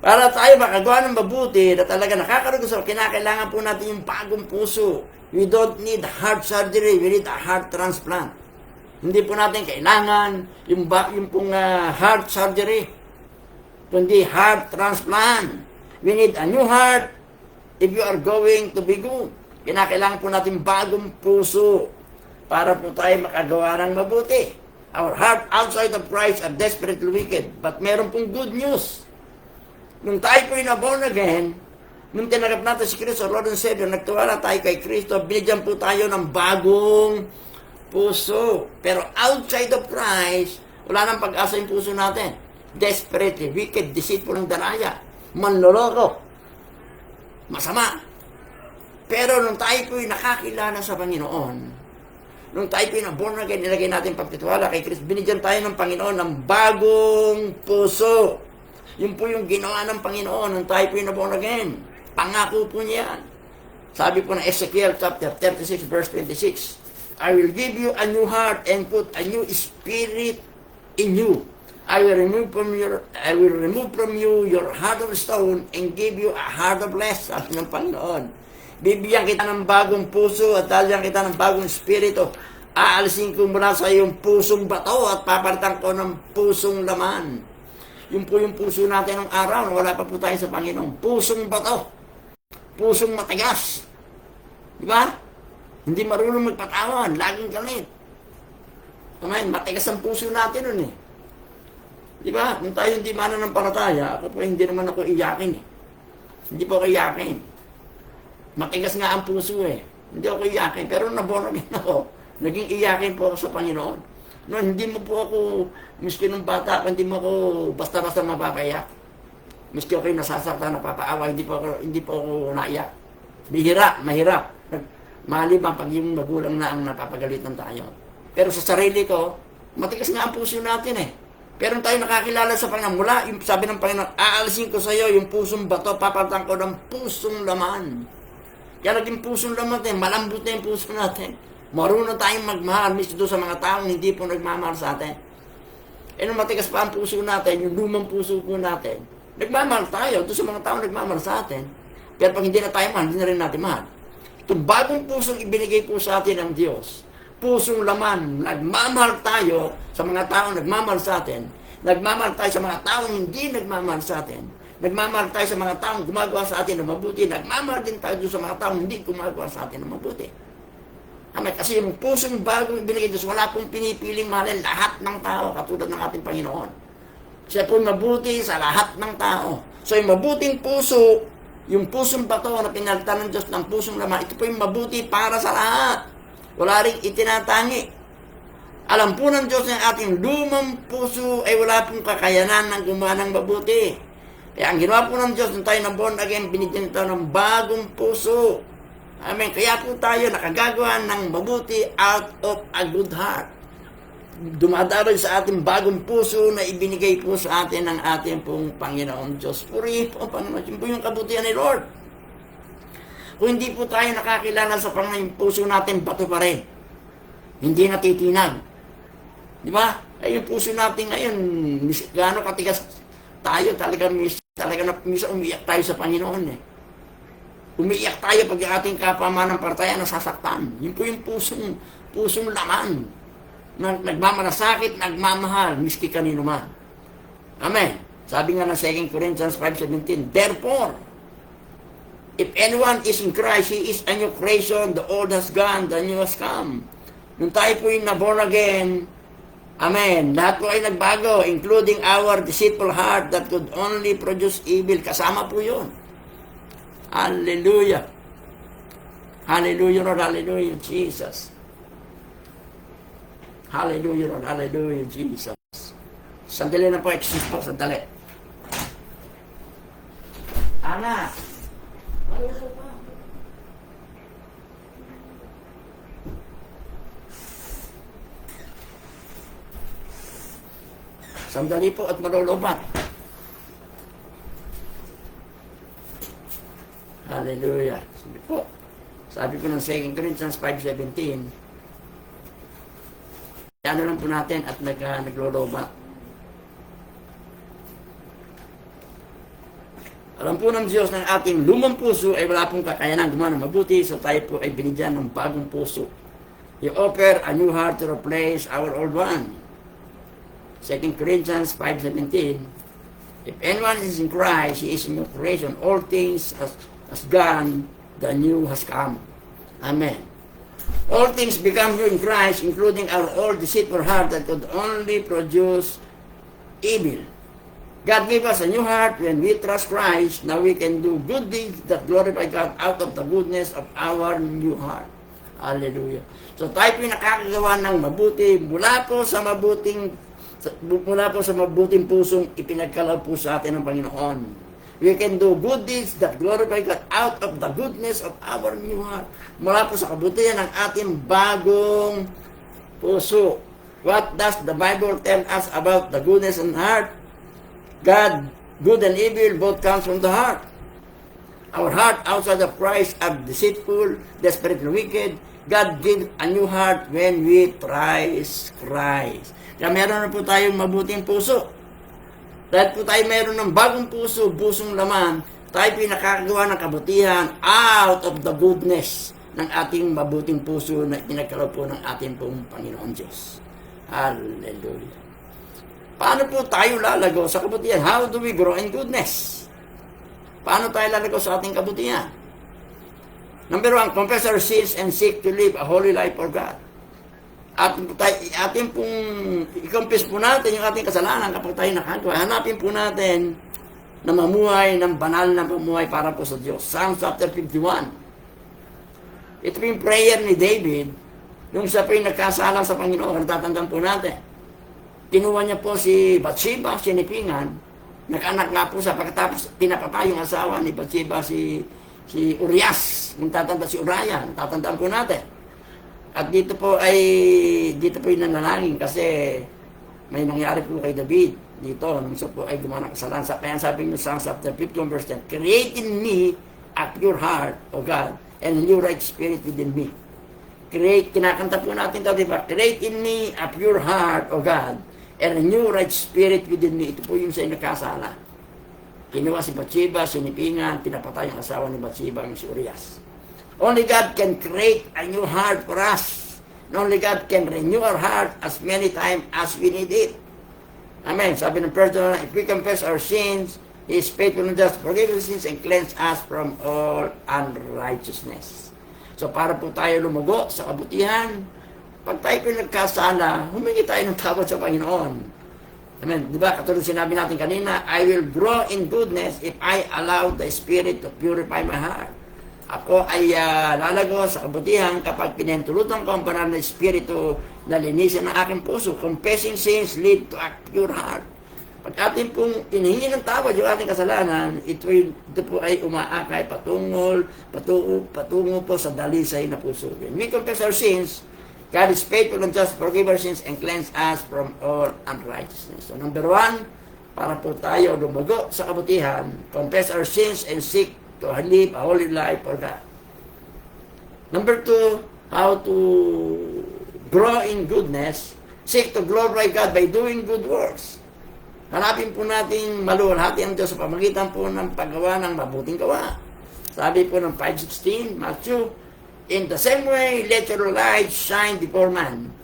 Para tayo makagawa ng mabuti na talaga nakakarugusan, kinakailangan po natin yung bagong puso. We don't need heart surgery, we need a heart transplant. Hindi po natin kailangan yung pong heart surgery, kundi heart transplant. We need a new heart if you are going to be good. Kinakailangan po natin bagong puso para po tayo makagawa ng mabuti. Our heart outside of Christ are desperately wicked. But meron pong good news. Nung tayo po na born again, nung tinanggap natin si Kristo, Lord and Savior, nagtiwala tayo kay Kristo, binigyan po tayo ng bagong puso. Pero outside of Christ, wala nang pag-asa yung puso natin. Desperately wicked, deceitful ng daraya, manloloko, masama. Pero nung tayo po'y nakakilala sa Panginoon, nung tayo po'y na-born again, nilagay natin pagtitiwala kay Kristo, binigyan tayo ng Panginoon ng bagong puso. Yun po yung ginawa ng Panginoon nung tayo po'y na-born again. Pangako po niya yan. Sabi po ng Ezekiel chapter 36 verse 26, I will give you a new heart and put a new spirit in you. I will remove from you your heart of stone and give you a heart of flesh. Sabi ng Panginoon. Bibigyan kita ng bagong puso at dalyan kita ng bagong espiritu. Aalisin ko mula sa iyong pusong bato at papalitan ko ng pusong laman. Yun po yung puso natin ng araw na wala pa po tayo sa Panginoon. Pusong bato. Pusong matigas. Di ba? Hindi marunong magpatawan. Laging galit. Kumain, matigas ang puso natin nun eh. Di ba? Kung tayo hindi mananampalataya, ako po hindi naman ako iyakin eh. Hindi po ako iyakin. Matigas nga ang puso eh. Hindi ako iyakin. Pero naborn again ako. Naging iyakin po ako sa Panginoon. No, hindi mo po ako, miski nung bata ako, hindi mo ako basta-basta mapapayak. Miski ako yung nasasaktan, napapaawa, hindi po ako naiyak. Bihira, mahirap. Maliban pag yung magulang na ang napapagalitan tayo. Pero sa sarili ko, matigas nga ang puso natin eh. Pero tayo nakakilala sa Panginoon, mula, yung sabi ng Panginoon, aalisin ko sa iyo yung pusong bato, papalitan ko ng pusong laman. Kaya naging pusong laman natin, malambot na yung puso natin. Marunong tayong magmahal, mismo doon sa mga taong hindi po nagmamahal sa atin. E nung matigas pa ang puso natin, yung lumang puso po natin, nagmamahal tayo doon sa mga taong nagmamahal sa atin. Pero pag hindi na tayo mahal, hindi na rin natin mahal. Itong bagong pusong ibinigay po sa atin ng Diyos, pusong laman, nagmamahal tayo sa mga taong nagmamahal sa atin, nagmamahal tayo sa mga taong hindi nagmamahal sa atin, nagmamahal tayo sa mga taong gumagawa sa atin ng mabuti, nagmamahal din tayo sa mga taong hindi gumagawa sa atin ng mabuti. Kasi yung pusong bagong ibinigay Diyos, wala pong pinipiling mahalin lahat ng tao katulad ng ating Panginoon. Siya po mabuti sa lahat ng tao. So yung mabuting puso, yung pusong bato na pinalitan ng Diyos ng pusong laman, ito po yung mabuti para sa lahat. Wala rin itinatangi. Alam po ng Diyos na ating lumang puso ay wala pong kakayanan ng gumawa ng mabuti. Kaya ang ginawa po ng Diyos nung tayo na born again, binigyan tayo ng bagong puso. Amen. Kaya po tayo nakagagawa ng mabuti out of a good heart. Dumadaroy sa ating bagong puso na ibinigay po sa atin ng ating pong Panginoon Diyos. Puri po, Panginoon. Yun po yung kabutihan ni Lord. Kung hindi po tayo nakakilala sa Panginoon, puso natin bato pa rin. Hindi natitinag. Di ba? Ay, yung puso natin ngayon, gaano katigas tayo, talaga misa umiyak tayo sa Panginoon eh. Umiiyak tayo pag yung ating kapamanan partaya nasasaktan. Yun po yung pusong laman. nagmamalasakit, nagmamahal, miski kanino man. Amen. Sabi nga ng 2 Corinthians 5:17, therefore, if anyone is in Christ, he is a new creation, the old has gone, the new has come. Nung tayo po yung na-born again, amen, lahat po ay nagbago, including our deceitful heart that could only produce evil. Kasama po yun. Hallelujah. Hallelujah, Lord. Hallelujah, Jesus. Hallelujah, Lord. Hallelujah, Jesus. Sandali na po, excuse po, sandali. Ana, maluso pa. Sandali po at malulubat. Hallelujah. Sabi po. Sabi po ng 2 Corinthians 5:17. Ano lang po natin at naglulubat. Alam po ng Diyos ng ating lumang puso ay wala pong kakayanan gumawa ng mabuti, so tayo po ay binigyan ng bagong puso. He offer a new heart to replace our old one. 2 Corinthians 5:17, if anyone is in Christ, he is a new creation. All things has gone, the new has come. Amen. All things become new in Christ, including our old deceitful heart that could only produce evil. God gave us a new heart when we trust Christ. Now we can do good deeds that glorify God out of the goodness of our new heart. Hallelujah. So tayo po nakakagawa ng mabuti mula po sa mabuting pusong ipinagkaloob po sa atin ng Panginoon. We can do good deeds that glorify God out of the goodness of our new heart. Mula po sa kabutihan ng ating bagong puso. What does the Bible tell us about the goodness and heart? God, good and evil, both comes from the heart. Our heart outside of Christ are deceitful, desperate, and wicked. God gives a new heart when we trust Christ. Kaya meron na po tayong mabuting puso. Dahil po tayo meron ng bagong puso, pusong laman, tayo pinakagawa ng kabutihan out of the goodness ng ating mabuting puso na pinagkaloob po ng ating pong Panginoon Diyos. Hallelujah. Paano po tayo lalago sa kabutihan? How do we grow in goodness? Paano tayo lalago sa ating kabutihan? Number 1, confess our sins and seek to live a holy life for God. At ating pong i-confess po natin yung ating kasalanan kapag tayo nakagawa. Hanapin po natin na mamuhay ng banal na mamuhay para po sa Diyos. Psalm chapter 51. Ito yung prayer ni David nung siya po yung nagkasala sa Panginoon. Natatandaan po natin. Kinuha niya po si Bathsheba, sinipingan. Nag-anak nga po siya. Pagkatapos pinapatay yung asawa ni Bathsheba si Urias. Kung tatanda si Uriah. Tatandaan po natin. At dito po yung nanalangin kasi may nangyari po kay David dito nung siya po ay gumawa ng kasalanan. Kaya sabi niyo sa Psalm chapter 51 verse 10, create in me a pure heart, O God, and a new right spirit within me. Kinakanta po natin ito, diba? Create in me a pure heart, O God, and a new right spirit within me. Ito po yung sa nakasala. Kinuha si Bathsheba, sinipingan, pinapatay ang asawa ni Bathsheba, yung si Urias. Only God can create a new heart for us. And only God can renew our heart as many times as we need it. Amen. Sabi ng personal, if we confess our sins, He is faithful and just, forgive our sins and cleanse us from all unrighteousness. So para po tayo lumago sa kabutihan, pag tayo po nagkasala, humingi tayo ng tawad sa Panginoon. Amen. Diba? Katulad sinabi natin kanina, I will grow in goodness if I allow the Spirit to purify my heart. Ako ay lalago sa kabutihan kapag pinentulutan ko ang banal na Espiritu na linisin ang aking puso. Confessing sins lead to a pure heart. Pag ating pong inihingi ng tawad yung ating kasalanan, ito po ay umaakay patungo po sa dalisay na puso. When we confess our sins, God is faithful and just, forgive our sins and cleanse us from all unrighteousness. So number 1, para po tayo lumago sa kabutihan, confess our sins and seek to live a holy life for God. Number 2, how to grow in goodness, seek to glorify God by doing good works. Hanapin po natin maluwalhati ang Diyos sa pamagitan po ng paggawa ng mabuting gawa. Sabi po ng 5:16, Matthew, in the same way, let your light shine before man,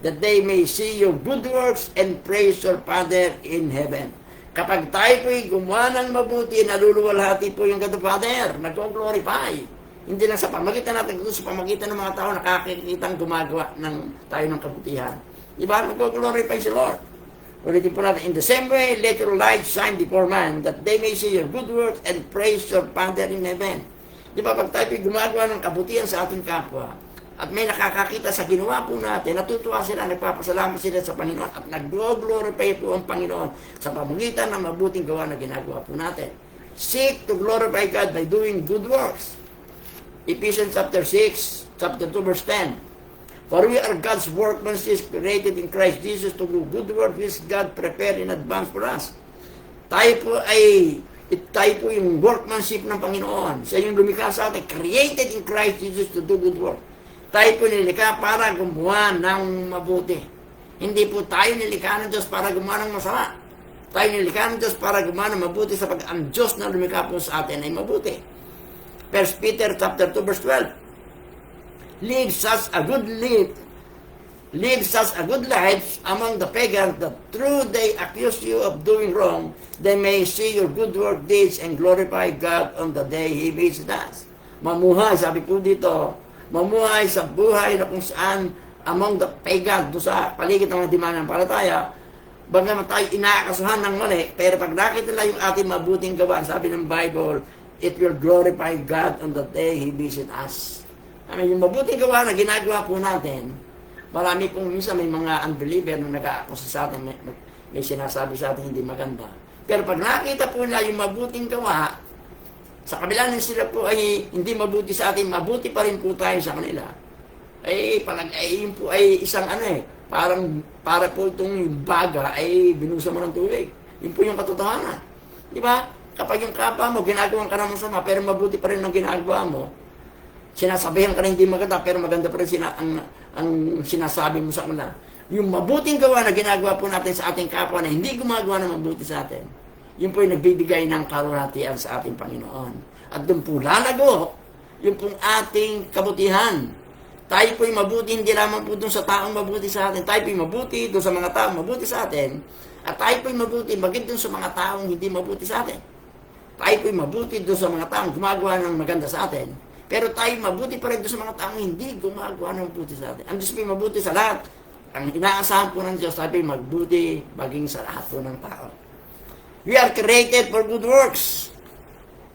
that they may see your good works and praise your Father in heaven. Kapag tayo po'y gumawa ng mabuti, naluluwalhati po yung God the Father, nag-glorify. Hindi lang sa pamagitan natin, kundi sa pamagitan ng mga tao nakakikitang gumagawa tayo ng kabutihan. Diba? Nag-glorify si Lord. Ulitin po natin, in the same way, let your light shine before man, that they may see your good works and praise your Father in heaven. Diba? Pag tayo po'y gumagawa ng kabutihan sa ating kapwa, at may nakakakita sa ginawa po natin, natutuwa sila, nagpapasalamat sila sa Panginoon, at nag-glorify po ang Panginoon sa pamagitan ng mabuting gawa na ginagawa po natin. Seek to glorify God by doing good works. Ephesians chapter 6, chapter 2, verse 10. For we are God's workmanship created in Christ Jesus to do good works which God prepared in advance for us. Tayo po yung workmanship ng Panginoon. Siya yung lumikha sa atin, created in Christ Jesus to do good work. Tayo po nilikha para gumawa ng mabuti. Hindi po tayo nilikha ng Diyos para gumawa ng masama. Tayo nilikha ng Diyos para gumawa ng mabuti sapagkat ang Diyos na lumikha po sa atin ay mabuti. 1 Peter chapter 2 verse 12. Live such a good life among the pagans that through they accuse you of doing wrong, they may see your good work deeds and glorify God on the day He visits us. Mamuhay, sabi po dito, mamuhay sa buhay na kung saan among the pagan, doon sa paligid ng mga dimanampalataya, bagaman tayo inaakasuhan ng mali, pero pag nakita nila yung ating mabuting gawa, sabi ng Bible, it will glorify God on the day He visit us. Yung mabuting gawa na ginagawa po natin, marami pong minsan may mga unbeliever na nag-aakusa sa atin, may sinasabi sa atin hindi maganda. Pero pag nakita po nila yung mabuting gawa, sa kabila na sila po ay hindi mabuti sa atin, mabuti pa rin po tayo sa kanila. Yun po ay isang para po itong baga ay binusa mo ng tubig. Yun po yung katotohanan. Di ba? Kapag yung kapwa mo, ginagawa ka naman sama, pero mabuti pa rin ang ginagawa mo, sinasabihan ka rin hindi maganda, pero maganda pa rin ang sinasabi mo sa kanila. Yung mabuting gawa na ginagawa po natin sa ating kapwa na hindi gumagawa ng mabuti sa atin, yun po yung nagbibigay ng kaluwalhatian sa ating Panginoon. At doon po lalago yung pong ating kabutihan. Tayo po yung mabuti, hindi lamang po doon sa taong mabuti sa atin. Tayo po yung mabuti doon sa mga taong mabuti sa atin. At tayo po yung mabuti, maging doon sa mga taong hindi mabuti sa atin. Tayo po yung mabuti doon sa mga taong gumagawa ng maganda sa atin. Pero tayo mabuti pa rin doon sa mga taong hindi gumagawa ng mabuti sa atin. Ang Diyos po yung mabuti sa lahat. Ang inaasahan po ng Diyos, tayo po yung magbuti maging sa lahat po ng tao. We are created for good works.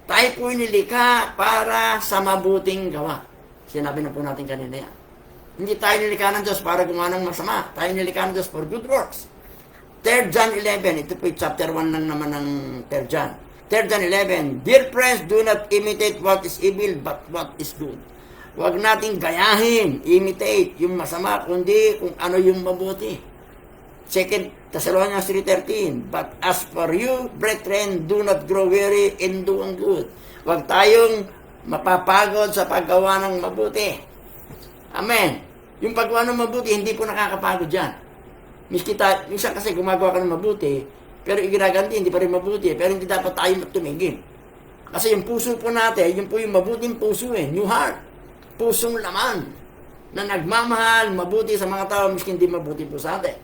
Tayo po nilikha para sa mabuting gawa. Sinabi na po natin kanina yan. Hindi tayo nilikha ng Diyos para gumawa ng masama. Tayo nilikha ng Diyos for good works. 3 John 11, ito po yung chapter 1 lang naman ng 3 John. 3 John 11, Dear friends, do not imitate what is evil, but what is good. Huwag nating gayahin, imitate yung masama, kundi kung ano yung mabuti. 2 Thessalonians 3:13, But as for you, brethren, do not grow weary in doing good. Huwag tayong mapapagod sa paggawa ng mabuti. Amen. Yung paggawa ng mabuti, hindi po nakakapagod yan. Minsan kasi gumagawa ka ng mabuti, pero iginaganti, hindi pa rin mabuti. Pero hindi dapat tayo tumigil. Kasi yung puso po natin, yun po yung mabuting puso new heart. Pusong laman na nagmamahal, mabuti sa mga tao, miskin hindi mabuti po sa atin.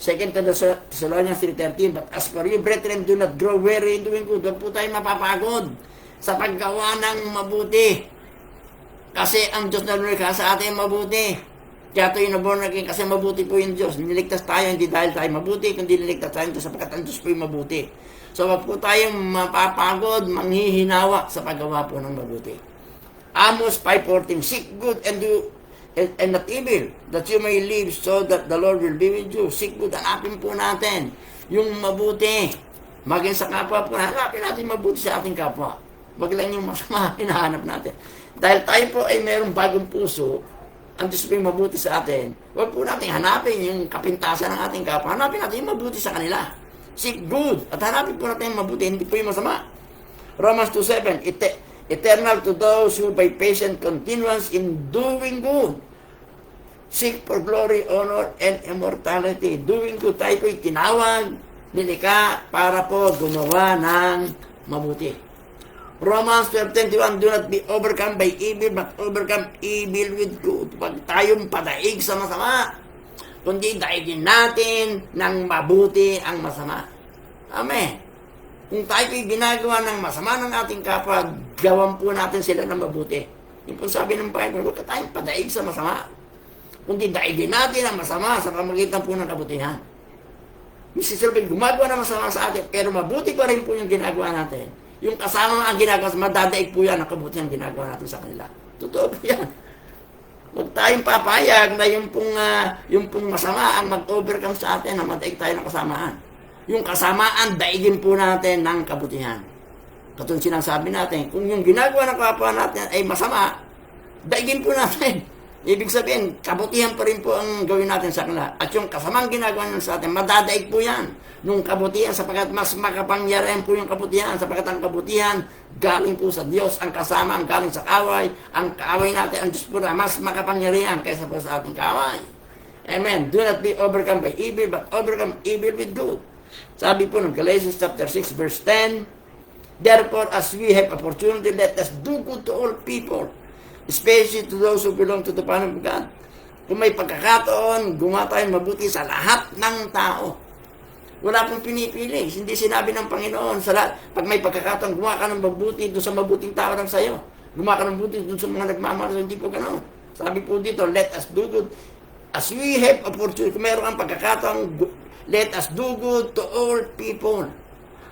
2 Thessalonians 3:13, But as for you, brethren, do not grow weary in doing good. Huwag po tayo mapapagod sa paggawa ng mabuti. Kasi ang Diyos na lumikha sa atin mabuti. Kaya tayo naborn again kasi mabuti po yung Diyos. Niligtas tayo hindi dahil tayo mabuti, kundi niligtas tayo sapagkat ang Diyos po yung mabuti. So wag po tayong mapapagod, manghihinawa sa paggawa po ng mabuti. Amos 5:14, Seek good and not evil, that you may live so that the Lord will be with you. Seek good, hanapin po natin yung mabuti. Maging sa kapwa po, hanapin natin mabuti sa ating kapwa. Wag lang yung masama, hinahanap natin. Dahil tayo po ay mayroong bagong puso, ang Diyos po yung mabuti sa atin. Wag po natin hanapin yung kapintasan ng ating kapwa. Hanapin natin yung mabuti sa kanila. Seek good, at hanapin po natin yung mabuti, hindi po yung masama. Romans 2:7, Eternal to those who by patient continuance in doing good seek for glory, honor, and immortality. Doing good, tayo po'y tinawag, nilikha para po gumawa ng mabuti. Romans 12:21, Do not be overcome by evil, but overcome evil with good. Huwag tayong padaig sa masama. kundi daigin natin ng mabuti ang masama. Amen. Kung tayo po'y ginagawa ng masama ng ating kapwa, gawan po natin sila ng mabuti. Yung po sabi ng Bible, huwag tayong padaig sa masama. Kundi daigin natin ang masama sa pamagitan po ng kabutihan. Mrs. Silvin, gumagawa ng masama sa atin, pero mabuti pa rin po yung ginagawa natin. Yung kasama ang ginagawa, madadaig po yan ang kabutihan ginagawa natin sa kanila. Totoo po yan. Huwag tayong papayag na yung pong masama ang mag-overcome sa atin na madaig tayo ng kasamaan. Yung kasamaan, daigin po natin ng kabutihan. Katulad sinasabi natin, kung yung ginagawa ng kapwa natin ay masama, daigin po natin. Ibig sabihin, kabutihan pa rin po ang gawin natin sa kanila. At yung kasamang ginagawa natin sa atin, madadaig po yan. Nung kabutihan, sapagkat mas makapangyarihan po yung kabutihan, sapagkat ang kabutihan, galing po sa Diyos, ang kasama, ang galing sa kaaway, ang kaaway natin, ang Diyos po na mas makapangyarihan kaysa po sa ating kaaway. Amen. Do not be overcome by evil, but overcome evil with good. Sabi po ng Galatians chapter 6, verse 10, therefore, as we have opportunity, let us do good to all people, especially to those who belong to the family of God. Kung may pagkakataon, gumawa tayong mabuti sa lahat ng tao. Wala pong pinipili. Hindi sinabi ng Panginoon, pag may pagkakataon, gumawa ka ng mabuti doon sa mabuting tao lang sa'yo. Gumawa ka ng mabuti doon sa mga nagmamahal. Hindi po ganoon. Sabi po dito, let us do good. As we have opportunity, kung meron kang pagkakataon, let us do good to all people.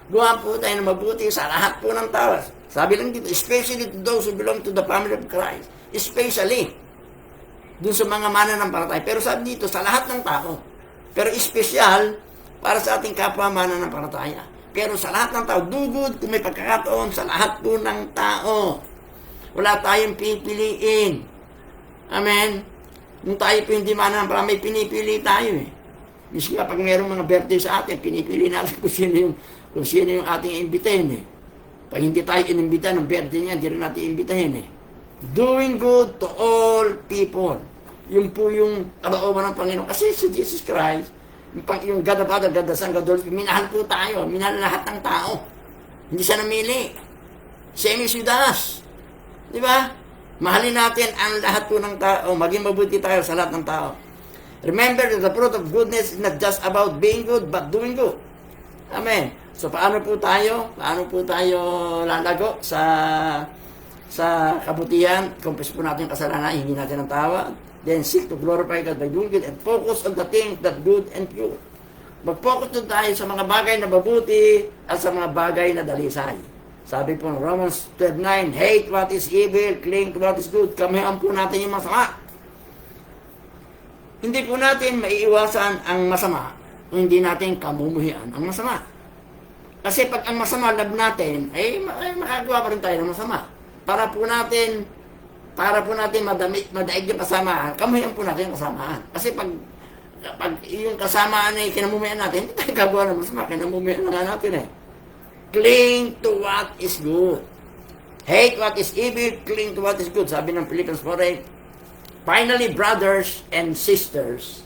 Gumawa po tayo ng mabuti sa lahat po ng tao. Sabi lang dito, especially to those who belong to the family of Christ. Especially, dun sa mga mananampalataya. Pero sabi dito, sa lahat ng tao. Pero espesyal, para sa ating kapwa mananampalataya. Pero sa lahat ng tao, do good kung may pagkakataon sa lahat po ng tao. Wala tayong pipiliin. Amen? Kung tayo po hindi mananampalataya, may pinipili tayo eh. Mismo kapag mayroong mga birthday sa atin, pinipili natin kung sino yung ating imbitahin eh. Pag hindi tayo inimbita ng birthday niya, hindi rin natin imbitahin eh. Doing good to all people. Yun po yung kalooban ng Panginoon. Kasi si Jesus Christ, yung God the Father, God the Son, God the Holy Spirit, minahal po tayo. Minahal lahat ng tao. Hindi siya namili. Same as Judas. Di ba? Mahalin natin ang lahat po ng tao. Maging mabuti tayo sa lahat ng tao. Remember that the fruit of goodness is not just about being good, but doing good. Amen. So, paano po tayo lalago sa kabutihan? Confess po natin yung kasalanan, hindi natin ang tawad. Then seek to glorify God by doing good and focus on the things that good and pure. Mag-focus doon tayo sa mga bagay na mabuti at sa mga bagay na dalisay. Sabi po ng Romans 12:9, hate what is evil, cling to what is good. Kamihan po natin yung masama. Hindi po natin maiiwasan ang masama kung hindi natin kamumuhian ang masama. Kasi pag ang masama love natin, ay makagawa pa rin tayo ng masama. Para po natin madaig yung kasamaan, kamuhian po natin yung kasamaan. Kasi pag yung kasamaan ay kinamumian natin, hindi tayo gagawa ng masama, kinamumian na natin eh. Cling to what is good. Hate what is evil, cling to what is good. Sabi ng Philippians 4:8. Finally, brothers and sisters,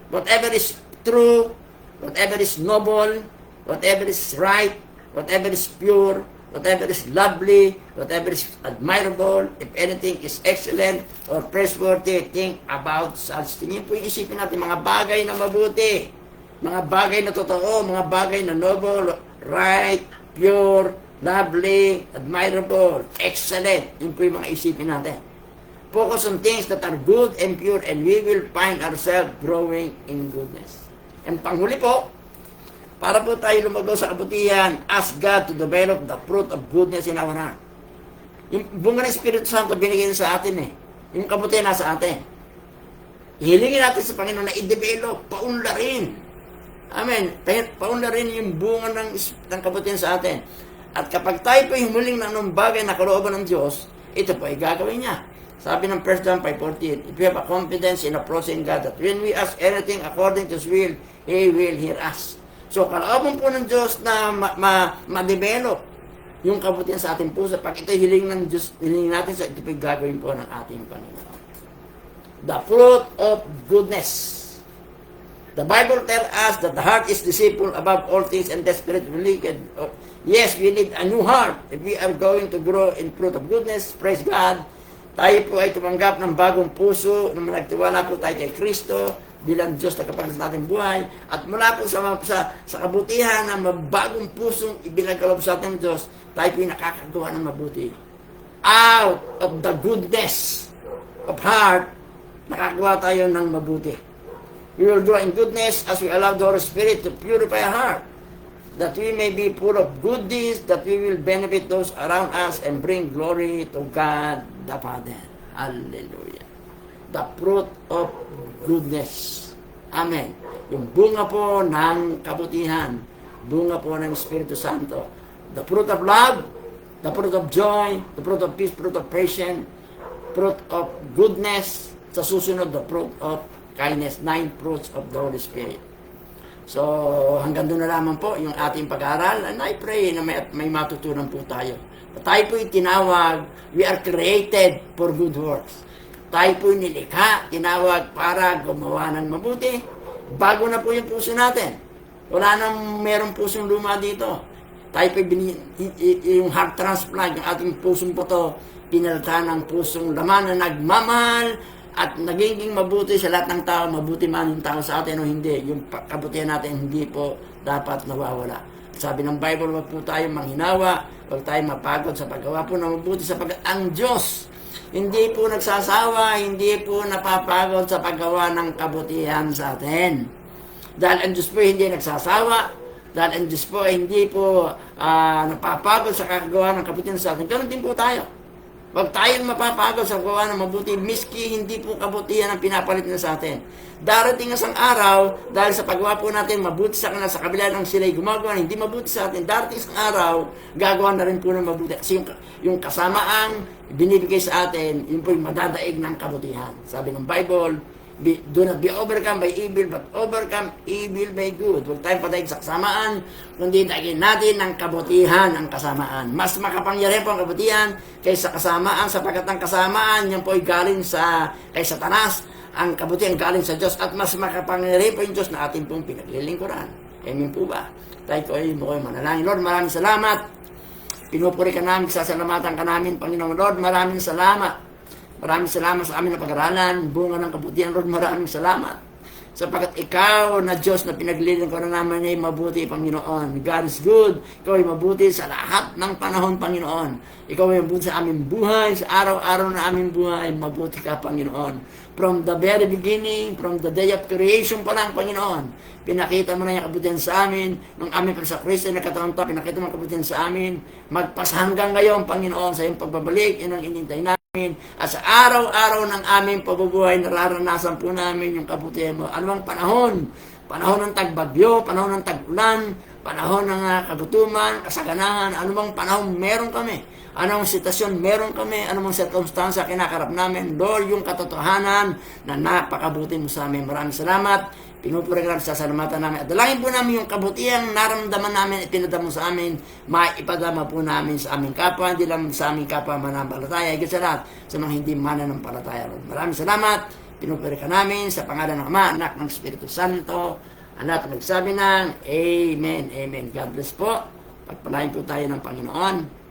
whatever is true, whatever is noble, whatever is right, whatever is pure, whatever is lovely, whatever is admirable, if anything is excellent or praiseworthy, think about such things. Yun po yung isipin natin, mga bagay na mabuti, mga bagay na totoo, mga bagay na noble, right, pure, lovely, admirable, excellent. Yun po yung mga isipin natin. Focus on things that are good and pure, and we will find ourselves growing in goodness. And panghuli po, para po tayo lumago sa kabutihan, ask God to develop the fruit of goodness in our heart. Yung bunga ng Espiritu Santo binigay sa atin eh. Yung kabutihan nasa atin. Hilingin natin sa Panginoon na i-develop, paunlarin. Amen. Paunlarin yung bunga ng kabutihan sa atin. At kapag tayo po yung huling ng bagay na kalooban ng Diyos, ito po ay gagawin niya. Sabi ng 1 John 5:14, if we have a confidence in approaching God, that when we ask anything according to His will, He will hear us. So, kalooban po ng Diyos na ma-develop yung kabutihan sa ating puso. Pag ito hiling ng Diyos, hiling natin sa ito gagawin po ng ating Panginoon. The fruit of goodness. The Bible tells us that the heart is deceitful above all things and desperately wicked. Yes, we need a new heart. If we are going to grow in fruit of goodness, praise God, tayo po ay tumanggap ng bagong puso, nung nagtiwala po tayo kay Kristo, bilang Diyos na kapag sa ating buhay, at mula po sa kabutihan ng mabagong pusong ibinagkaloob sa ating Diyos, tayo po'y nakakagawa ng mabuti. Out of the goodness of heart, nakagawa tayo ng mabuti. We will grow in goodness as we allow the Holy Spirit to purify our heart, that we may be full of good deeds, that we will benefit those around us and bring glory to God the Father. Hallelujah. The fruit of goodness. Amen. Yung bunga po ng kabutihan, bunga po ng Espiritu Santo. The fruit of love, the fruit of joy, the fruit of peace, fruit of patience, fruit of goodness, sa susunod, the fruit of kindness, 9 fruits of the Holy Spirit. So, hanggang doon na lamang po yung ating pag-aaral. And I pray na may matutunan po tayo. Tayo po'y tinawag, we are created for good works. Tayo po'y nilikha, tinawag para gumawa ng mabuti. Bago na po yung puso natin. Wala nang merong pusong luma dito. Tayo po'y yung heart transplant, yung ating pusong puto, pinalitan ng pusong laman na nagmamahal, at nagiging mabuti sa lahat ng tao, mabuti man yung tao sa atin o hindi, yung kabutihan natin hindi po dapat nawawala. Sabi ng Bible, wag po tayo manghinawa, wag tayo mapagod sa paggawa po ng mabuti sapagkat ang Diyos hindi po nagsasawa, hindi po napapagod sa paggawa ng kabutihan sa atin. Dahil ang Diyos po hindi nagsasawa, dahil ang Diyos po hindi po napapagod sa kagawa ng kabutihan sa atin. Ganun din po tayo. Huwag tayong mapapagod sa gawa ng mabuti, miski hindi po kabutihan ang pinapalit na sa atin. Darating isang araw, dahil sa paggawa po natin, mabuti sa kanila, sa kabila ng sila'y gumagawa, hindi mabuti sa atin, darating isang araw, gagawa na rin po ng mabuti. Kasi yung kasamaang binibigay sa atin, yun po yung madadaig ng kabutihan. Sabi ng Bible, do not be overcome by evil, but overcome evil by good. Huwag tayong patayin sa kasamaan, kundi dagin natin ng kabutihan ang kasamaan. Mas makapangyarihan po ang kabutihan kaysa kasamaan, sapagkat ang kasamaan, yan po ay galing kay Satanas, ang kabutihan galing sa Diyos, at mas makapangyarihan po yung Diyos na ating pong pinaglilingkuran. Amen po ba? Tayo ko ay mukhang manalangin. Lord, maraming salamat. Pinupuri ka namin, sasalamatan ka namin, Panginoon. Lord, maraming salamat. Maraming salamat sa amin na pag-aralan, bunga ng kabutihan, Lord, maraming salamat. Sapagkat ikaw na Diyos na pinaglilingkuran namin ay mabuti, Panginoon. God is good. Ikaw ay mabuti sa lahat ng panahon, Panginoon. Ikaw ay mabuti sa aming buhay, sa araw-araw na aming buhay, mabuti ka, Panginoon. From the very beginning, from the day of creation pa lang, Panginoon, pinakita mo na yung kabutihan sa amin, nung aming pagsakristo na kataon to, pinakita mo ang kabutihan sa amin, magpas hanggang ngayon, Panginoon, sa iyong pagbabalik, yun ang inintay namin. At sa araw-araw ng aming pabubuhay, nararanasan po namin yung kabutihan mo. Anumang panahon, panahon ng tagbagyo, panahon ng tag-ulan, panahon ng kagutuman, kasaganahan, anumang panahon meron kami. Anong sitwasyon meron kami, anumang sirkumstansya kinakarap namin, Lord, yung katotohanan na napakabuti mo sa amin. Maraming salamat. Pinupuri ka lang, sasalamatan namin. At dalangin po namin yung kabutihan naramdaman namin, ipinadama sa amin, maipadama po namin sa aming kapwa, hindi lang sa aming kapwa manampalataya, higit sa lahat, sa mga hindi mananampalataya. Maraming salamat. Pinupuri ka namin sa pangalan ng Ama, Anak, ng Espiritu Santo. Anak, nagsabi ng Amen. Amen. God bless po. Pagpalain po tayo ng Panginoon.